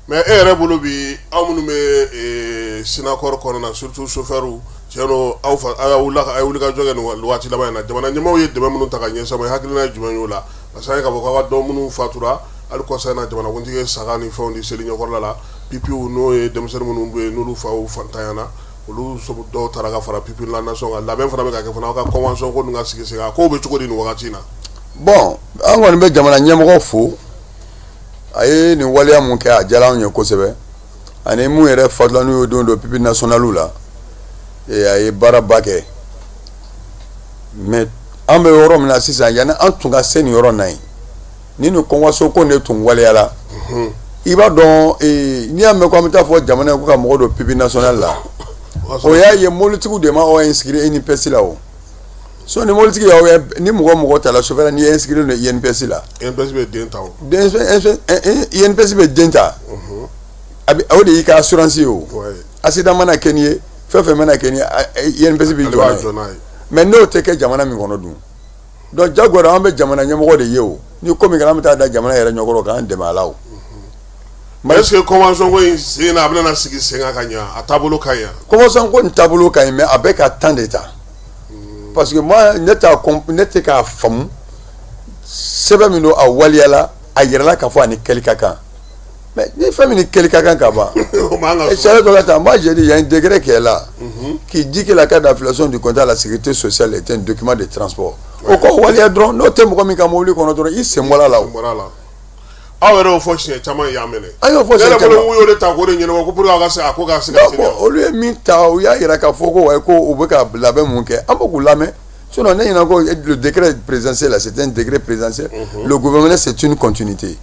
mais e yɛrɛ bolo bi aw minnu bɛ Sinakɔrɔ kɔnɔna na surtout chauffeur tiɲɛ don aw ye wuli ka jɔ kɛ nin waati laban in na jamana ɲɛmaaw ye dɛmɛ minnu ta ka ɲɛsin aw ma hakilina ye jumɛn y'o la parce que an ye k'a fɔ k'aw ka dɔn minnu fatura hali kɔsa in na jamanakuntigi ye saga ni fɛnw di seli ɲɛkɔrɔla la pipiw n'o ye denmisɛnnin minnu bɛ yen n'olu faw fantanyana olu dɔw taara ka fara pipi la nation kan labɛn fana bɛ ka kɛ fana aw ka convention ko nin ka sigi sen kan k'o bɛ cogo di nin wagati in na.
bon an kɔni bɛ jamana ɲɛmɔgɔ fo a ye nin waleya mun kɛ a diyara anw ye kosɛbɛ ani mun yɛrɛ fatula n'u y'o don don pipi nationaliw la a ye baaraba kɛ mais an bɛ yɔrɔ min na sisan yanni an tun ka se nin yɔrɔ na yen ni nin convention ko ne tun waleyala i b'a dɔn n'i y'a mɛn ko an bɛ taa fɔ jamana ye ko ka mɔgɔ don pipi national la o y'a ye mobilitigiw de ma aw inscrire INPS la o so ni mobilitigi ni mɔgɔ ta la chauffeur ni inscrire no INPS la
INPS bɛ den ta o
INPS bɛ den ta o de y'i ka assurance ye o accident mana kɛ nin ye fɛn fɛn mana kɛ nin ye INPS bɛ jɔ n'a ye mais n'o tɛ kɛ jamana min kɔnɔ dun donc jagoya an bɛ jamana ɲɛmɔgɔ de ye o ni ko min kɛra an bɛ taa da jamana yɛrɛ ɲɛkɔrɔ k'an dɛmɛ a la o.
mais est-ce que convention ko in sen na a bɛna sigi sen kan ka ɲɛ a taabolo ka ɲi.
convention ko in taabolo ka ɲi mais a bɛ ka temps de ta parce que moi ne tɛ k'a faamu sɛbɛn min don a waliyala a yɛrɛla k'a fɔ a ni kɛli ka kan mais ni fɛn min ni kɛli ka kan ka ban sariya dɔ ka taa moi j'ai dit il y a un décret qui est là qui dit que la carte d'affiliation du compte à la sécurité sociale est un document de transport o ko waliya dɔrɔn n'o tɛ mɔgɔ min ka mobili kɔnɔ dɔrɔn i sen bɔra la o.
aw yɛrɛ y'o fɔ siɲɛ caman y'a mɛnɛ.
an y'o fɔ siɲɛ caman.
ne yɛrɛ bolo y'o de ta k'o de ɲɛnabɔ ko pour que aw ka se a ko ka se ka teliya.
olu ye min ta u y'a yira k'a fɔ ko wa ko u bɛ ka labɛn mun kɛ an bɛ k'u lamɛn sinon ne ɲinɛ ko le décret présidentiel là c'est un décret présidentiel le gouvernement c'est une continuité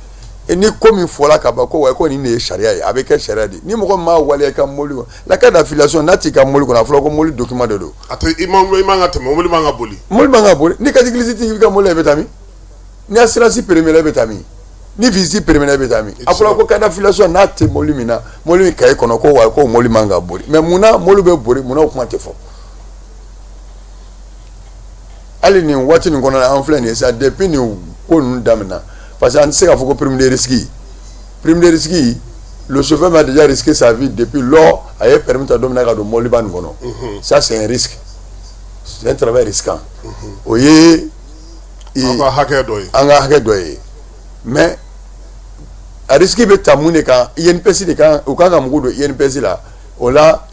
et ni ko min fɔra ka ban ko wa ko nin de ye sariya ye a bɛ kɛ sariya de ni mɔgɔ min m'a waleya i ka mobili kɔnɔ la carte d'affiliation n'a t'i ka mobili kɔnɔ a fɔra ko mobili document de don.
a tɛ i man ka tɛmɛ mobili man ka boli.
mobili man ka boli ni carte grise t'i ka mobili la i bɛ taa min ni assurance permet la i bɛ taa min ni visite permet la i bɛ taa min a fɔra ko carte d'affiliation n'a tɛ mobili min na mobili min cahier kɔnɔ ko wa ko mobili man ka boli mais munna mobili bɛ boli munna o kuma tɛ fɔ. hali nin waati nin kɔnɔ an filɛ nin ye sa depuis nin ko ninnu daminɛ parce que an tɛ se k'a fɔ ko prime de risque le chauffeur m'a déjà risqué sa vie depuis lors a ye permis ta don min na ka don mɔbiliba nin kɔnɔ ça c'est un risque c'est un travail risquant o ye
an ka hakɛ dɔ ye
an ka hakɛ dɔ ye mais a risque bɛ ta mun de kan INPS de kan u kan ka mɔgɔw don INPS la o la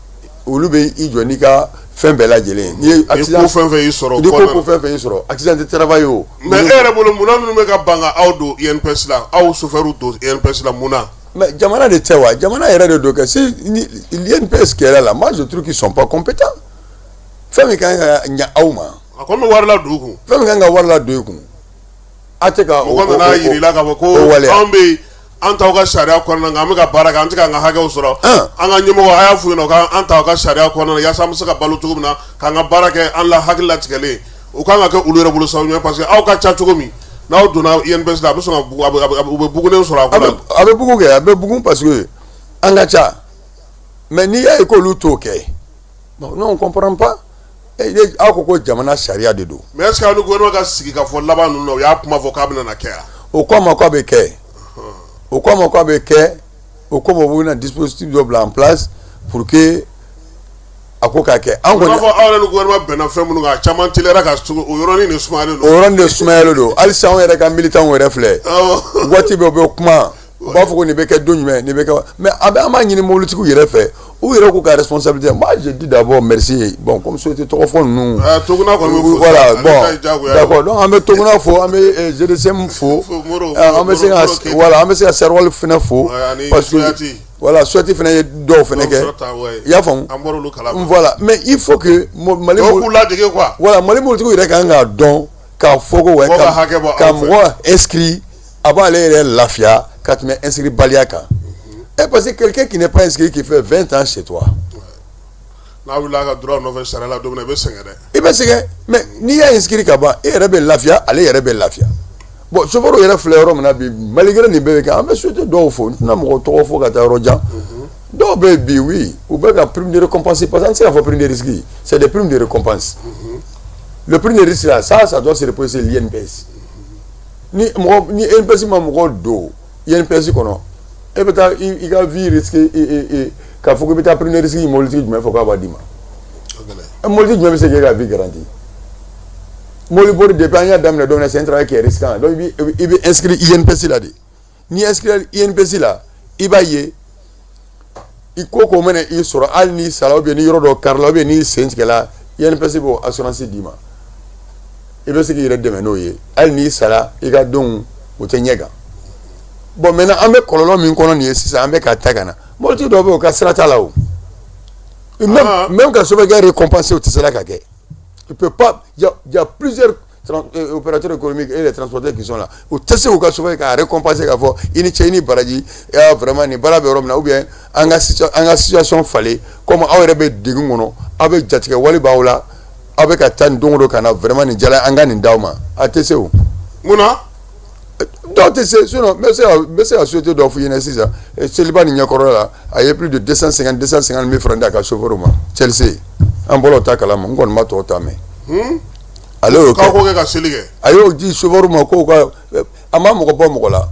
olu bɛ i jɔ n'i ka fɛn bɛɛ lajɛlen n'i ye accident
ko fɛn fɛn y'i sɔrɔ
ni ko fɛn fɛn y'i sɔrɔ accident de travail o
mais e yɛrɛ bolo munna ninnu bɛ ka ban ka aw don INPS la aw chauffeur don INPS la munna
mais jamana de tɛ wa jamana yɛrɛ de don kɛ si l'INPS kɛlɛ la moi je trouve qu'ils sont pas compétents fɛn min kan ka ɲɛ aw ma
a kɔni bɛ wari la don u kun
fɛn min kan ka wari la don i kun a tɛ ka
mɔgɔ nana yir'i la k'a fɔ ko anw bɛ an t'aw ka sariya kɔnɔna na an bɛ ka baara kɛ an tɛ k'an ka hakɛw sɔrɔ an ka ɲɛmɔgɔ a y'a f'u ɲɛna k'an t'aw ka sariya kɔnɔna na yaasa an bɛ se ka balo cogo min na k'an ka baara kɛ an la hakili latigɛlen o kan ka kɛ olu yɛrɛ bolo sababu ɲuman parce que aw ka ca cogo min n'aw donna INPS la a bɛ sɔn ka u bɛ bugunen sɔrɔ a kɔnɔ
a bɛ bugu kɛ a bɛ bugu parce que an ka ca mais n'i y'a ye k'olu t'o kɛ bon non on comprend pas aw ko jamana sariya de don
mais est ce que aw ni gouvernement ka sigi ka fɔ laban ninnu na u y'a kuma fɔ k'a bɛna na kɛ yan
o ko a ma k'a bɛ kɛ o ko a ma k'a bɛ kɛ o ko ma u bɛna dispositif dɔ bila en place pour que a ko k'a kɛ an kɔni
n'a fɔ aw yɛrɛ ni gouvernement bɛnna fɛn minnu kan a caman teliyara ka o yɔrɔnin de sumayalen don
o yɔrɔnin de sumayalen don halisa anw yɛrɛ ka militants yɛrɛ filɛ waati bɛɛ u bɛ kuma u b'a fɔ ko nin bɛ kɛ don jumɛn nin bɛ kɛ mais an b'a ɲini mobilitigiw yɛrɛ fɛ u yɛrɛ k'u ka responsabilité moi je dis d'abord merci bon comme société tɔgɔ fɔ ninnu
Toguna kɔni bɛ fo
voilà bon d'accord donc an bɛ Toguna fo an bɛ GDCM fo an bɛ se ka voilà an bɛ se ka Serwal fana fo parce que voilà Suwati fana ye dɔw fana kɛ i y'a faamu voilà mais il faut que Mali voilà Mali mobilitigiw yɛrɛ kan k'a dɔn k'a fɔ ko ka mɔgɔ inscrit a b'ale yɛrɛ lafiya ka tɛmɛ inscrit baliya kan et parce que quelqu'un qui n'est pas inscrit qui fait 20 ans chez toi
n'a wulila ka droit nɔfɛ sariya la don min na i bɛ sɛgɛn dɛ
i bɛ sɛgɛn mais n'i y'a inscrit ka ban e yɛrɛ bɛ lafiya ale yɛrɛ bɛ lafiya bon chauffeur yɛrɛ filɛ yɔrɔ min na bi malgré nin bɛɛ bɛ kɛ an bɛ souhaiter dɔw fo n tɛna mɔgɔ tɔgɔ fɔ ka taa yɔrɔ jan dɔw bɛ yen bi oui u bɛ ka prime de récompense parce que an tɛ se k'a fɔ prime de risque c'est des primes de récompense le prime de risque là ça doit se reposer l'INPS ni INPS ma mɔgɔ don INPS kɔnɔ e bɛ taa i ka vie risque k'a fɔ ko i bɛ taa prime de risque mobilitigi jumɛn fɔ k'a b'a d'i ma mobilitigi jumɛn bɛ se k'e ka vie garantie mobili bori depuis an y'a daminɛ don min na c'est un travail qui est risquant donc i bɛ inscrit INPS la de n'i inscrit INPS la i b'a ye i ko k'o mana i sɔrɔ hali n'i sara ou bien ni yɔrɔ dɔ kari la ou bien n'i sen tigɛla INPS b'o assurance d'i ma i bɛ se k'i yɛrɛ dɛmɛ n'o ye hali n'i sara i ka denw o tɛ ɲɛ kan bon maintenant an bɛ kɔlɔlɔ min kɔnɔ nin ye sisan an bɛ k'a ta ka na mobilitigi dɔw bɛ yen o ka sira t'a la o même ka chauffeur récompensé o tɛ se la ka kɛ il peut pas il y a plusieurs opérateurs économiques et les transporteurs qui sont là o tɛ se k'u ka chauffeur ka récompenser k'a fɔ i ni cɛ i ni baraji vraiment nin baara bɛ yɔrɔ min na ou bien an ka situation falen comme aw yɛrɛ bɛ degun kɔnɔ aw bɛ jatigɛ wale b'aw la aw bɛ ka taa nin don o don ka na vraiment nin jala an ka nin d'aw ma a tɛ se o
munna
dɔw tɛ se sinon n bɛ se ka société dɔw f'i ɲɛna sisan Seliba nin ɲɛkɔrɔ la a ye plus de 250 000 francs d'a ka chauffeur ma Chelsea an bɔra o ta kalama n kɔni ma tɔw ta mɛn ale y'o kɛ
k'aw kɛ ka seli kɛ
a y'o di chauffeur ma k'o ka a ma mɔgɔ bɔ mɔgɔ la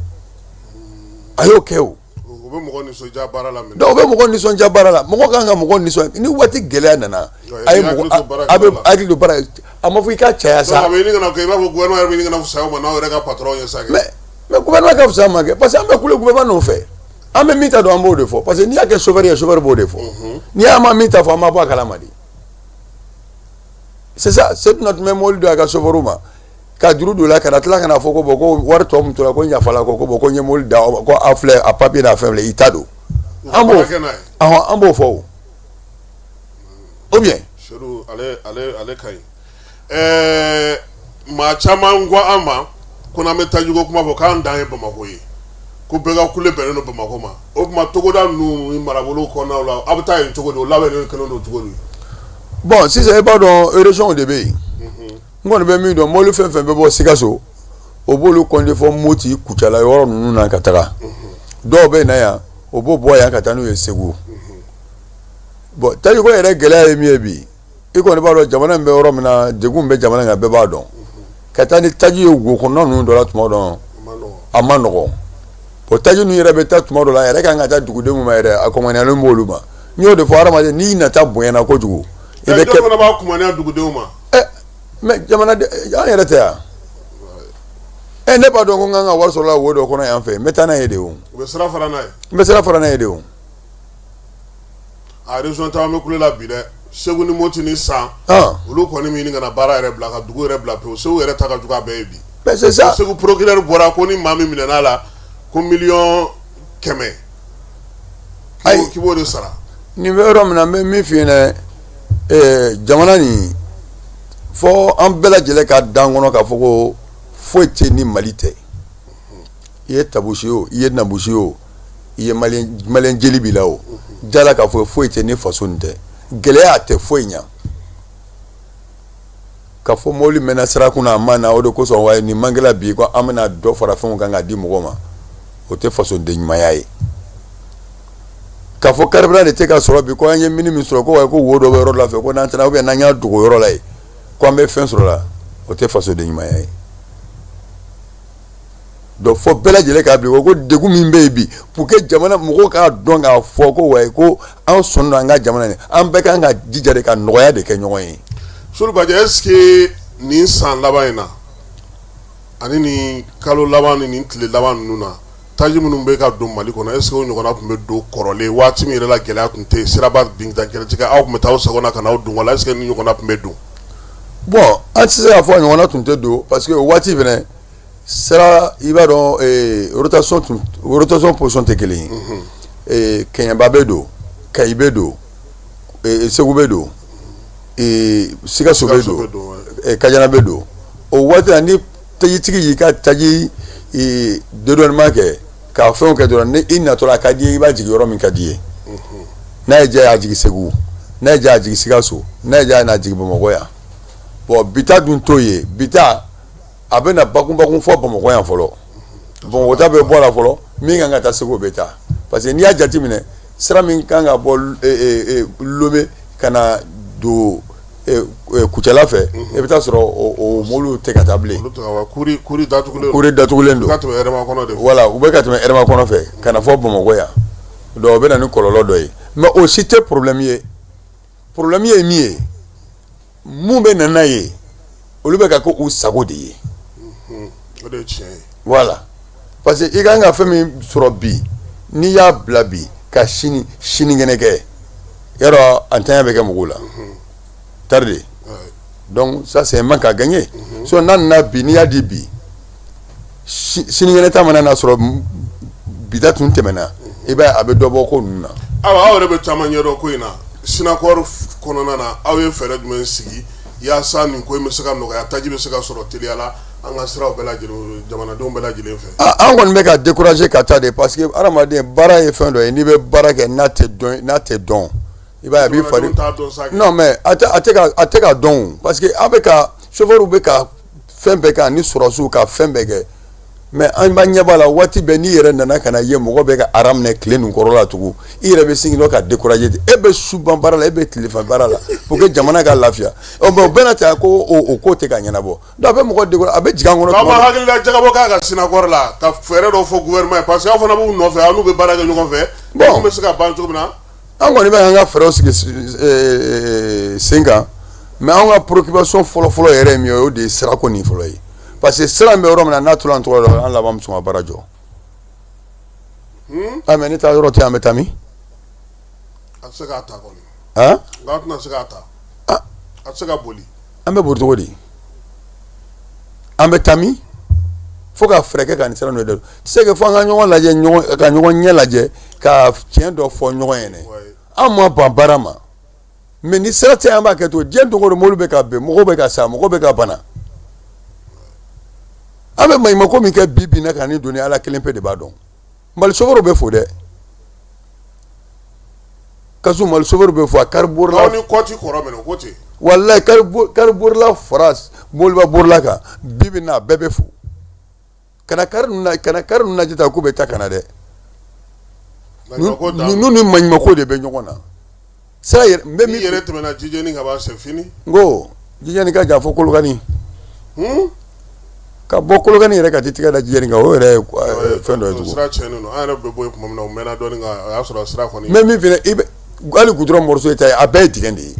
a y'o kɛ o
u bɛ mɔgɔ nisɔndiya baara la
donc u bɛ mɔgɔ nisɔndiya baara la mɔgɔ kan ka mɔgɔ nisɔn ni waati gɛlɛya nana a ye mɔgɔ a bɛ hakili don baara a ma fɔ i ka caya sa
donc a bɛ ɲini ka na kɛ i b'a fɔ gouvernement yɛrɛ bɛ ɲini ka na fisaya o ma n'aw yɛrɛ ka patron ye sa kɛ
mais gouvernement ka fisaya ma kɛ parce que an bɛ kule gouvernement nɔfɛ an bɛ min ta dɔn an b'o de fɔ parce que n'i y'a kɛ chauffeur ye chauffeur b'o de fɔ n'i y'a ma min ta fɔ an ma bɔ a kalama de c'est ça c'est notre même mobili dɔ a ka chauffeur ma ka juru don la ka na tila ka na fɔ ko bon ko wari tɔ min tora ko n yafala ko bon ko n ye mobili da ko a filɛ a papier n'a fɛn filɛ i ta don an b'o fɔ o ou bien
Seydou ale ka ɲi maa caman ko an ma ko n'an bɛ Tajiko kuma fɔ k'an dan ye Bamako ye ko bɛɛ ka kule bɛnnen don Bamako ma o tuma togoda ninnu ni marabolo kɔnɔnaw la aw bɛ taa yen cogo di o labɛnnen kelen don cogo di
bon sisan i b'a dɔn région de bɛ yen n kɔni bɛ min dɔn mobili fɛn fɛn bɛ bɔ Sikaso o b'olu kɔnte fɔ Moti Kucala yɔrɔ ninnu na ka taga dɔw bɛ na yan o b'o bɔ yan ka taa n'u ye Segu bon Tajiko yɛrɛ gɛlɛya ye min ye bi i kɔni b'a dɔn jamana in bɛ yɔrɔ min na degun bɛ jamana in kan bɛɛ b'a dɔn ka taa ni taji ye wo kɔnɔna ninnu dɔ la tuma dɔn a ma nɔgɔn bon taji ninnu yɛrɛ bɛ taa tuma dɔ la a yɛrɛ kan ka taa dugudenw ma yɛrɛ a kɔmanialen b'olu ma n y'o de fɔ hadamaden n'i nata bonyana kojugu
i bɛ kɛ fana b'a kumaniya dugudenw ma
mais jamana an yɛrɛ tɛ yan ne b'a dɔn ko n kan ka wari sɔrɔla wo dɔ kɔnɔ yan fɛ n bɛ taa n'a ye de o
u bɛ sira fara n'a ye
n bɛ sira fara n'a ye de o
a région caman bɛ kule la bi dɛ Segu ni moti ni san olu kɔni min kana baara yɛrɛ bila ka dugu yɛrɛ bila pe Segu yɛrɛ ta ka jugu a bɛɛ ye bi.
Mais c'est ça.
Segu procureur bɔra ko ni maa min minɛna la ko 1000000 k'i b'o de sara.
Nin bɛ yɔrɔ min na n bɛ min f'i ɲɛna jamana nin fɔ an bɛɛ lajɛlen ka dan kɔnɔ k'a fɔ ko foyi tɛ ni Mali tɛ. I ye tabusi o i ye nabusi o i ye maliyɛn jeli b'i la o jala k'a fɔ foyi tɛ ni faso nin tɛ gɛlɛya tɛ foyi ɲa ka fɔ mɔbili mɛnna sira kunna a ma na o de kosɔn wa nin man kɛla bi ko an bɛna dɔ fara fɛnw kan k'a di mɔgɔw ma o tɛ fasoden ɲumanya ye k'a fɔ carburant de tɛ ka sɔrɔ bi ko an ye mini min sɔrɔ ko ko wo dɔ bɛ yɔrɔ la fɛ ko n'an tɛna ou n'an y'a dogo yɔrɔ la ye ko an bɛ fɛn sɔrɔ la o tɛ fasoden ɲumanya ye. Donc fo bɛɛ lajɛlen k'a bila ko degun min bɛ yen bi pour que jamana mɔgɔw k'a dɔn k'a fɔ ko wayi ko an sɔnna an ka jamana nin an bɛɛ kan ka jija de ka nɔgɔya de kɛ ɲɔgɔn ye.
Sori Badji est-ce que nin san laban in na ani nin kalo laban ni nin tile laban ninnu na taji minnu bɛ ka don Mali kɔnɔ est-ce que o ɲɔgɔnna tun bɛ don kɔrɔlen waati min yɛrɛ la gɛlɛya tun tɛ yen siraba bin ka gɛrɛtigɛ aw tun bɛ taa aw sagona ka na aw don wala est-ce que nin ɲɔgɔnna tun bɛ don.
Bon an tɛ se k'a fɔ a ɲɔgɔnna tun tɛ don parce que o waati fɛnɛ sera i b'a dɔn rotation position tɛ kelen ye Kɛɲɛba bɛ don Kayi bɛ don Segu bɛ don Sikaso bɛ don Kajana bɛ don o waati la ni tajitigi y'i ka taji dédouanement kɛ ka fɛnw kɛ dɔrɔn ni i natɔla a ka di ye i b'a jigin yɔrɔ min ka di ye n'a ye diya y'a jigin Segu n'a ye diya y'a jigin Sikaso n'a ye diya y'a jigin Bamakɔ yan bon bi ta dun t'o ye bi ta a bɛ na bakun fɔ Bamakɔ yan fɔlɔ Bamakɔ ta bɛ bɔ la fɔlɔ min kan ka taa Segu bɛ taa parce que n'i y'a jateminɛ sira min kan ka bɔ Lomé ka na don Kucala fɛ i bɛ taa sɔrɔ o mɔbiliw tɛ ka taa bilen
kuri
datugulen don voilà u bɛ ka tɛmɛ Hɛrɛma kɔnɔ fɛ ka na fɔ Bamakɔ yan donc o bɛ na ni kɔlɔlɔ dɔ ye mais o si tɛ problème ye problème ye min ye mun bɛ na n'a ye olu bɛ ka kɛ u sago de ye. Voilà parce que i kan ka fɛn min sɔrɔ bi n'i y'a bila bi ka sinikɛnɛ kɛ yarɔ a ntanya bɛ kɛ mɔgɔw la tarde donc ça c'est un manque à gagner so n'a nana bi n'i y'a di bi sinikɛnɛ ta mana na sɔrɔ bita tun tɛmɛna i b'a ye a bɛ dɔ bɔ ko ninnu na.
Aw yɛrɛ bɛ caman ɲɛdɔn ko in na Sinakɔr kɔnɔna na aw ye fɛɛrɛ jumɛn sigi yaasa nin ko in bɛ se ka nɔgɔya taji bɛ se ka sɔrɔ teliya la an ka siraw bɛɛ lajɛlen jamanadenw bɛɛ lajɛlen fɛ. An
kɔni bɛ ka décourager ka taa de parce que adamaden baara ye fɛn dɔ ye n'i bɛ baara kɛ n'a tɛ dɔn i b'a ye a b'i fari non mais a tɛ ka dɔn parce que an bɛ ka chauffeur bɛ ka fɛn bɛɛ kɛ ani sɔrɔsiw ka fɛn bɛɛ kɛ mais an b'a ɲɛ b'a la waati bɛɛ n'i yɛrɛ nana ka na ye mɔgɔ bɛ ka ara minɛ tile nin kɔrɔ la tugun i yɛrɛ bɛ sin dɔ ka décourager e bɛ su ban baara la e bɛ tilefan baara la pour que jamana ka lafiya mais o bɛɛ n'a ta ko o ko tɛ ka ɲɛnabɔ donc a bɛ mɔgɔ décourager a bɛ jigin an kɔnɔ.
K'aw ma hakili la jagabɔ k'a ka Sinakɔr la ka fɛɛrɛ dɔ fɔ gouvernement ye parce que aw fana b'u nɔfɛ aw n'u bɛ baara kɛ ɲɔgɔn fɛ bon bɛ se ka ban cogo min na.
An kɔni bɛ an ka fɛɛrɛw sigi sen kan mais an ka préoccupation fɔlɔ yɛrɛ ye min ye o de ye sirako nin fɔlɔ ye. Parce que sira bɛ yɔrɔ min na n'a tora an tɔgɔ la an laban bɛ sɔn ka baara jɔ. Mais ne taa yɔrɔ tɛ an bɛ taa min.
A tɛ se k'a ta kɔni.
Nka
an tɛna se k'a ta. A tɛ se ka boli.
An bɛ boli cogo di. An bɛ taa min fo ka fɛɛrɛ kɛ ka nin sira ninnu de. C'est que fo an ka ɲɔgɔn lajɛ ka ɲɔgɔn ɲɛ lajɛ ka tiɲɛ dɔ fɔ ɲɔgɔn ɲɛna. An ma ban baara ma mais ni sira tɛ an b'a kɛ to diɲɛ dogo don mobili bɛ ka ben mɔgɔw bɛ ka sa mɔgɔw bɛ ka bana. An bɛ maɲumako min kɛ bi na ka ni donni ala kelen pe de b'a dɔn Mali chauffeur bɛ fo dɛ kasu Mali chauffeur bɛ fo a kari borila
aw ni kɔti kɔrɔ minɛ ko ten
wallahi kari borila fara moliba borila kan bi na bɛɛ bɛ fo kana kari ninnu lajɛ ta k'u bɛ taa kana dɛ ninnu ni maɲumako de bɛ ɲɔgɔn na sira yɛrɛ n bɛ min
yɛrɛ tɛmɛna Jijeni ka ban c'est fini
n ko Jijeni ka jan fo Kolokani ka bɔ Kolokani yɛrɛ ka tigɛ da Jijeni kan o yɛrɛ ye fɛn dɔ ye tugun
sira tiɲɛnen don an yɛrɛ bɛ bɔ yen tuma min na o mɛnna dɔɔni kan o y'a sɔrɔ sira kɔni
mais min fɛnɛ i bɛ hali goudron morceau ta ye a bɛɛ ye dingɛ de ye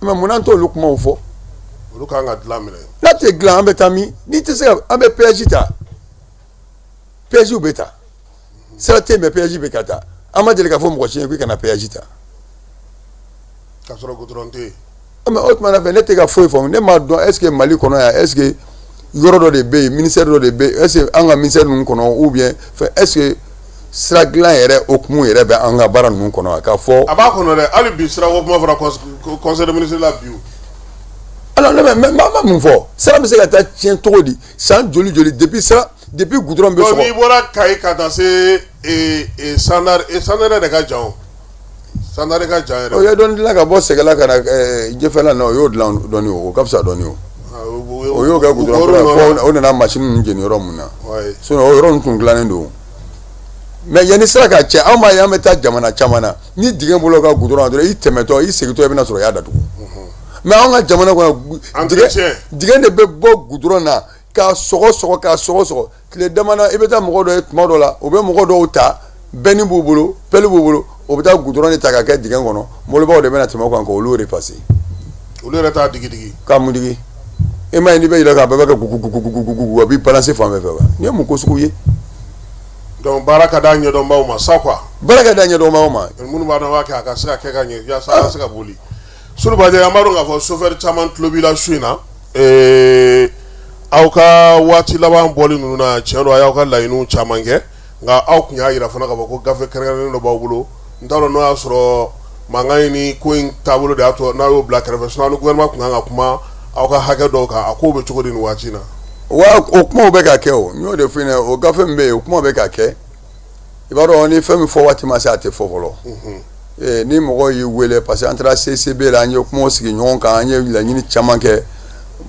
mais mun na an t'olu kumaw fɔ
olu kan ka dilan minɛ
n'a tɛ dilan an bɛ taa min n'i tɛ se ka an bɛ péage ta péage bɛ ta sira tɛ yen mais péage bɛ ka taa an ma deli ka fɔ mɔgɔ si ye k'i kana péage ta
ka sɔrɔ goudron tɛ yen.
mais o tuma na fɛ ne tɛ ka foyi faamu ne m'a dɔn est ce que Mali kɔnɔ yan est ce que yɔrɔ dɔ de bɛ yen ministère dɔ de bɛ yen est ce que an ka ministère ninnu kɔnɔ ou bien fɛ est ce que sira dilan yɛrɛ okumu yɛrɛ bɛ an ka baara ninnu kɔnɔ k'a fɔ.
a b'a kɔnɔ dɛ hali bi sira ko kuma fɔra conseil de ministre la bi o.
alors ne ma mun fɔ sira bɛ se ka taa tiɲɛ cogo di san joli depuis goudron bɛ sɔgɔ.
donc n'i bɔra Kayi ka taa se Sandare yɛrɛ de ka jan o Sandare ka jan yɛrɛ.
o ye dɔɔni dilan ka bɔ Sɛgɛla ka na Jɛfɛla na o y'o dilan dɔɔni o ka fisa dɔɔni o. o y'o kɛ goudron kura fɔ o nana machine ninnu jeni yɔrɔ mun na. sinon o yɔrɔ ninnu tun dilannen don. mais yanni sira ka cɛ anw b'a ye an bɛ taa jamana caman na ni dingɛ bolo ka goudron dɔrɔn i tɛmɛtɔ i segintɔ i bɛna sɔrɔ i y'a datugu. mais anw ka jamana kɔnɔ dingɛ de bɛ bɔ goudron na k'a sɔgɔ tile dama na i bɛ taa mɔgɔ dɔ ye tuma dɔ la o bɛ mɔgɔ dɔw ta bɛnni b'u bolo pelle b'u bolo o bɛ taa goudron de ta ka kɛ dingɛ kɔnɔ mɔbilibaw de bɛna tɛmɛ o kan k'olu repasser.
olu yɛrɛ t'a digi.
k'a mun digi e ma ye n'i bɛ yɛlɛ k'a bɛɛ bɛ kɛ gugugugugugugu a b'i balancer fan bɛɛ fɛ wa nin ye mun ko sugu ye.
donc baara ka d'a ɲɛdɔnbaw ma sa quoi.
baara ka d'a ɲɛdɔnbaw ma.
minnu b'a dɔn b'a kɛ a ka se ka kɛ ka ɲɛ yaasa a ka se ka boli. Sulubajɛ an b'a dɔn k'a fɔ chauffeur caman tulo b'i la su in na aw ka waati laban bɔli ninnu na tiɲɛ don a y'aw ka laɲiniw caman kɛ nka aw tun y'a jira fana k'a fɔ ko gafe kɛrɛnkɛrɛnnen dɔ b'aw bolo n t'a dɔn n'o y'a sɔrɔ mankan in ni ko in taabolo de y'a to n'a y'o bila kɛrɛfɛ sinon ni gouvernement tun kan ka kuma aw ka hakɛ dɔw kan a kow bɛ cogo di nin waati in na.
wa o kumaw bɛ ka kɛ o n y'o de f'i ɲɛna o gafe min bɛ yen o kumaw bɛ ka kɛ i b'a dɔn ni fɛn min fɔ waati ma se a tɛ fɔ fɔlɔ. ni mɔgɔ y'i wele parce que an taara CCB la an ye kumaw sigi ɲɔgɔn kan an ye laɲini caman kɛ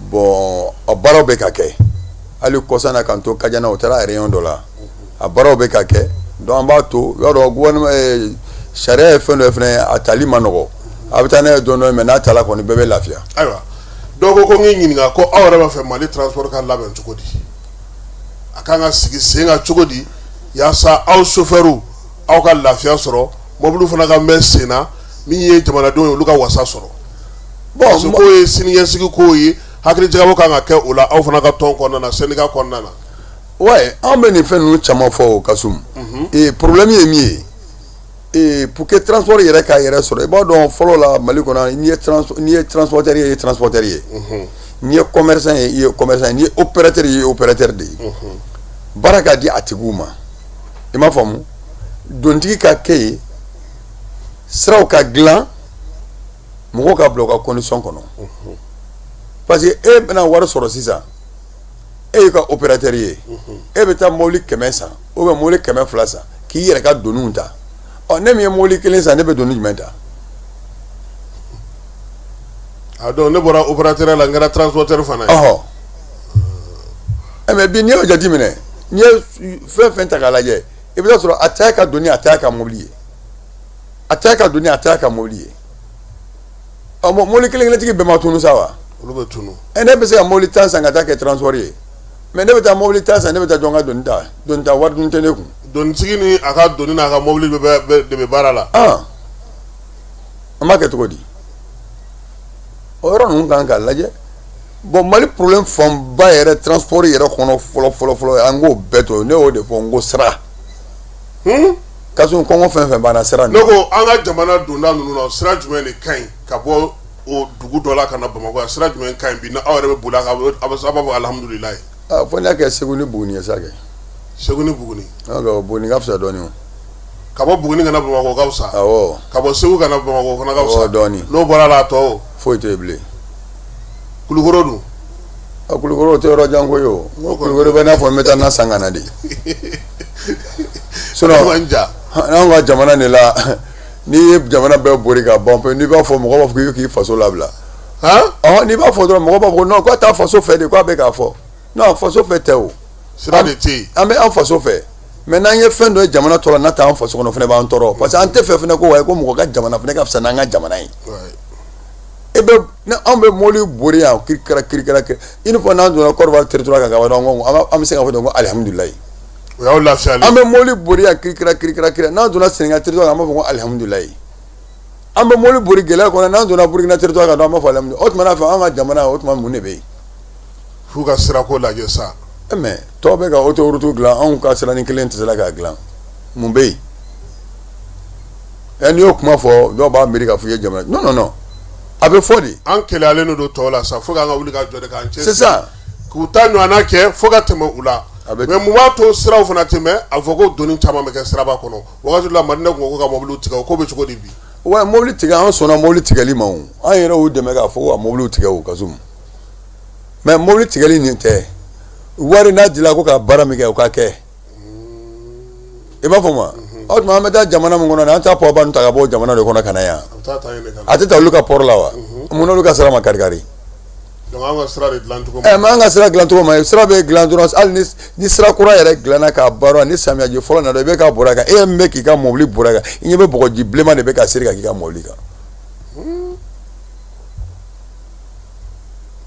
bon a baaraw bɛ ka kɛ hali kɔsan na k'an to Kajana o taara réunion dɔ la a baaraw bɛ ka kɛ donc an b'a to i b'a dɔn gouvernement sariya ye fɛn dɔ ye fɛnɛ a tali ma nɔgɔ a bɛ taa n'a ye dɔɔnin mais n'a tala kɔni bɛɛ bɛ lafiya.
ayiwa dɔw ko n k'i ɲininka ko aw yɛrɛ b'a fɛ Mali transport ka labɛn cogo di a kan ka sigi sen kan cogo di yaasa aw chauffeur aw ka lafiya sɔrɔ mɔbiliw fana ka mɛn sen na min ye jamanadenw ye olu ka wasa sɔrɔ. parce que k'o ye siniɲɛsigi k'o ye hakilijagabɔ kan ka kɛ o la aw fana ka tɔn kɔnɔna na syndicat kɔnɔna na.
ouais an bɛ nin fɛn ninnu caman fɔ o Kasum problème ye min ye pour que transport yɛrɛ k'a yɛrɛ sɔrɔ i b'a dɔn fɔlɔ la Mali kɔnɔ n'i ye transporteur ye i ye transporteur ye n'i ye commerçant ye i ye commerçant ye n'i ye opérateur ye i ye opérateur de ye baara ka di a tigiw ma i m'a faamu dontigi ka kɛ yen siraw ka dilan mɔgɔw ka bila u ka condition kɔnɔ parce que e bɛna wari sɔrɔ sisan e y'i ka opérateur ye e bɛ taa mobili 100 san ou bien mobili 200 san k'i yɛrɛ ka doniw ta ne min ye mobili 1 san ne bɛ doni jumɛn ta.
a donc ne bɔra opérateur la n kɛra transporteur fana ye.
mais bi n'i y'o jateminɛ n'i ye fɛn fɛn ta k'a lajɛ i bɛ taa sɔrɔ a ta ye ka doni a ta ye ka mobili ye a ta ye ka doni a ta ye ka mobili ye mobili kelen-kelentigi bɛɛ ma tunu sa wa.
olu bɛ tunu.
ne bɛ se ka mobili 10 san ka taa kɛ transport ye mais ne bɛ taa mobili 10 san ne bɛ taa jɔn ka doni ta wari dun tɛ ne kun.
donitigi ni a ka doni n'a ka mobili de bɛ baara la.
an b'a kɛ cogo di o yɔrɔ ninnu kan k'a lajɛ bon Mali problème fanba yɛrɛ transport yɛrɛ kɔnɔ fɔlɔ an k'o bɛɛ to ne y'o de fɔ n ko sira. Kasum kɔngɔ fɛn fɛn banna sira.
ne ko an ka jamana donda ninnu na sira jumɛn de ka ɲi ka bɔ o dugu dɔ la ka na Bamakɔ sira jumɛn ka ɲi bi ni aw yɛrɛ bɛ boli a kan a b'a fɔ alihamudulilayi.
fo n y'a kɛ Segu ni Buguni ye sa kɛ.
Segu ni Buguni.
Buguni ka fisa dɔɔni o.
ka bɔ Buguni ka na Bamakɔ ka fisa.
awɔ.
ka bɔ Segu ka na Bamakɔ fana ka fisa.
dɔɔni.
n'o bɔra la a tɔ o.
foyi tɛ bilen.
Kulukoro dun.
Kulukoro tɛ yɔrɔ jan ko ye o. n ko Kulukoro bɛ n'a fɔ n bɛ taa n'a san ka na de. sinon n'anw ka jamana de la n'i ye jamana bɛɛ bori ka ban pewu n'i b'a fɔ mɔgɔ b'a fɔ k'i faso labila. n'i b'a fɔ dɔrɔn mɔgɔ b'a fɔ non k'a taa faso fɛ de k'a bɛ k'a fɔ non faso fɛ tɛ o.
sira de tɛ yen. an
bɛ an faso fɛ mais n'an ye fɛn dɔ ye jamana tɔ la n'a t'an faso kɔnɔ fana b'an tɔɔrɔ parce que an tɛ fɛ fana ko wayi ko mɔgɔ ka jamana fana ka fisa n'an ka jamana ye. anw bɛ mobili bori yan kirikara i n'a fɔ n'an donna Côte d'Ivoire territoire kan ka ban an bɛ se k'a fɔ ko alihamudulilayi.
o y'aw lafiyali.
an bɛ mobili bori yan kirikara n'an donna Sénégal territoire kan an b'a fɔ ko alihamudulilayi. an bɛ mobili bori gɛlɛya kɔnɔ n'an donna Burkina territoire kan an b'a fɔ alihamudulilayi o tuma n'a fɔ an ka jamana o tuma mun de bɛ yen.
f'u ka sirako lajɛ sa.
mais tɔw bɛ ka autoroute dilan anw ka sirani kelen tɛ se la k'a dilan mun bɛ yen. n'i y'o kuma fɔ dɔw b'a miiri k'a fɔ i ye jamana non a bɛ fɔ de.
an kɛlɛyalen de don tɔw la sa fo k'an ka wuli ka jɔ de k'an cɛ.
c'est ça.
k'u ta ɲɔgɔnna kɛ fo ka tɛmɛ u la. mais mun b'a to siraw fana tɛmɛ a fɔ ko doni caman bɛ kɛ siraba kɔnɔ wagati dɔ la Madina tun ko ka mɔbiliw tigɛ o ko bɛ cogo di bi.
wa mɔbili tigɛ an sɔnna mɔbili tigɛli ma o an yɛrɛ y'u dɛmɛ k'a fɔ ko ka mɔbiliw tigɛ o Kasum mais mɔbili tigɛli nin tɛ wari n'a dila ko ka baara min kɛ o ka kɛ i b'a fɔ ma o tuma an bɛ taa jamana min kɔnɔ an t'a pɔrɔba ninnu ta ka bɔ jamana de kɔnɔ ka na yan a tɛ taa olu ka pɔrɔ la wa mun n'olu ka sira ma kari-kari.
donc an ka sira de dilan cogo ma.
mais an ka sira dilan cogo ma sira bɛ dilan dɔrɔn hali ni sira kura yɛrɛ dilanna k'a baara ni samiyaji fɔlɔ nana i bɛ ka bɔra kan e min bɛ k'i ka mɔbili bɔra kan i ɲɛ bɛ bɔgɔji bilenman de bɛ ka siri ka k'i ka mɔbili kan.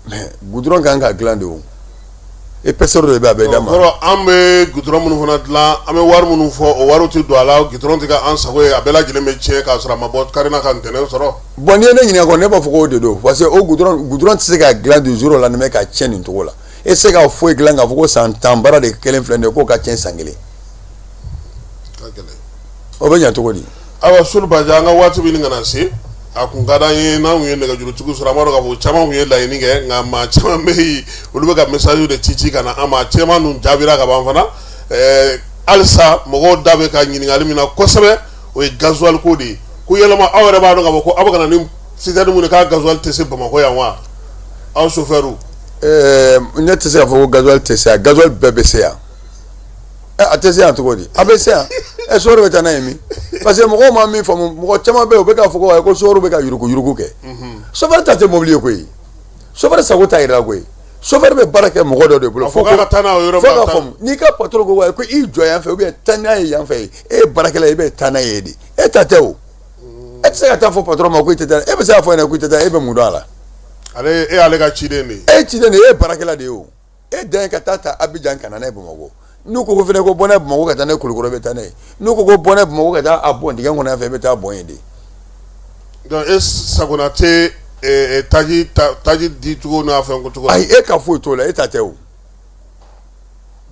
mais goudron kan ka dilan de o épaisseur de bɛ a bɛ d'a ma.
kɔrɔ an bɛ goudron minnu fana dilan an bɛ wari minnu fɔ o wariw tɛ don a la goudron tɛ k'an sago ye a bɛɛ lajɛlen bɛ tiɲɛ k'a sɔrɔ a ma bɔ kari na ka ntɛnɛn sɔrɔ.
bon n'i ye ne ɲininka kɔni ne b'a fɔ k'o de don parce que o goudron tɛ se ka dilan du jour au lendemain ka tiɲɛ nin cogo la e tɛ se ka foyi dilan k'a fɔ ko san 10 baara de kelen filɛ nin ye k'o ka tiɲɛ san kelen.
ka gɛlɛn.
o bɛ ɲɛ cogo di.
ayiwa Sulu Baja an ka waati bɛ nin kana se a kun ka d'an ye n'an kun ye nɛgɛjurutigiw sɔrɔ an b'a dɔn k'a fɔ caman kun ye laɲini kɛ nka maa caman bɛ yen olu bɛ ka message de ci ka na an ma caman dun jaabira ka ban fana halisa mɔgɔw da bɛ ka ɲininkali min na kosɛbɛ o ye gasoil ko de ye ko yɛlɛma aw yɛrɛ b'a dɔn k'a fɔ ko aw bɛ ka na ni citerne mun ye k'a gasoil tɛ se Bamakɔ yan wa aw chauffeur.
ne tɛ se k'a fɔ ko gasoil tɛ se yan gasoil bɛɛ bɛ se yan a tɛ se yan cogo di a bɛ se yan sɔrɔ bɛ taa n'a ye min parce que mɔgɔw ma min faamu mɔgɔ caman bɛ yen u bɛ k'a fɔ ko sɔrɔ bɛ ka yurugu kɛ chauffeur ta tɛ mobili ye koyi chauffeur sago t'a yɛrɛ la koyi chauffeur bɛ baara kɛ mɔgɔ dɔ de bolo fo ka faamu n'i ka patron ko ko i jɔ yan fɛ ou bien taa n'a ye yan fɛ e ye baarakɛla i bɛ taa n'a ye de e ta tɛ o e tɛ se ka taa fɔ patron ma ko i tɛ taa e bɛ se k'a fɔ ɲɛna ko i tɛ taa e bɛ mun dɔn a la.
ale e y'ale ka ciden de ye.
e ye ciden de ye e ye baarakɛla de ye o e dan ye ka taa Abidjan ka na n'a ye Bamakɔ n'u ko ko fɛnɛ ko bɔ n'a ye Bamakɔ ka taa n'a ye Kulukɔrɔ bɛ taa n'a ye n'u ko ko bɔ n'a ye Bamakɔ ka taa a bɔn dingɛ kɔnɔ yan fɛ i bɛ taa bɔn yen de.
donc e sagona tɛ taji di cogo n'a fɛn ko cogo la.
ayi e ka foyi t'o la e ta tɛ o.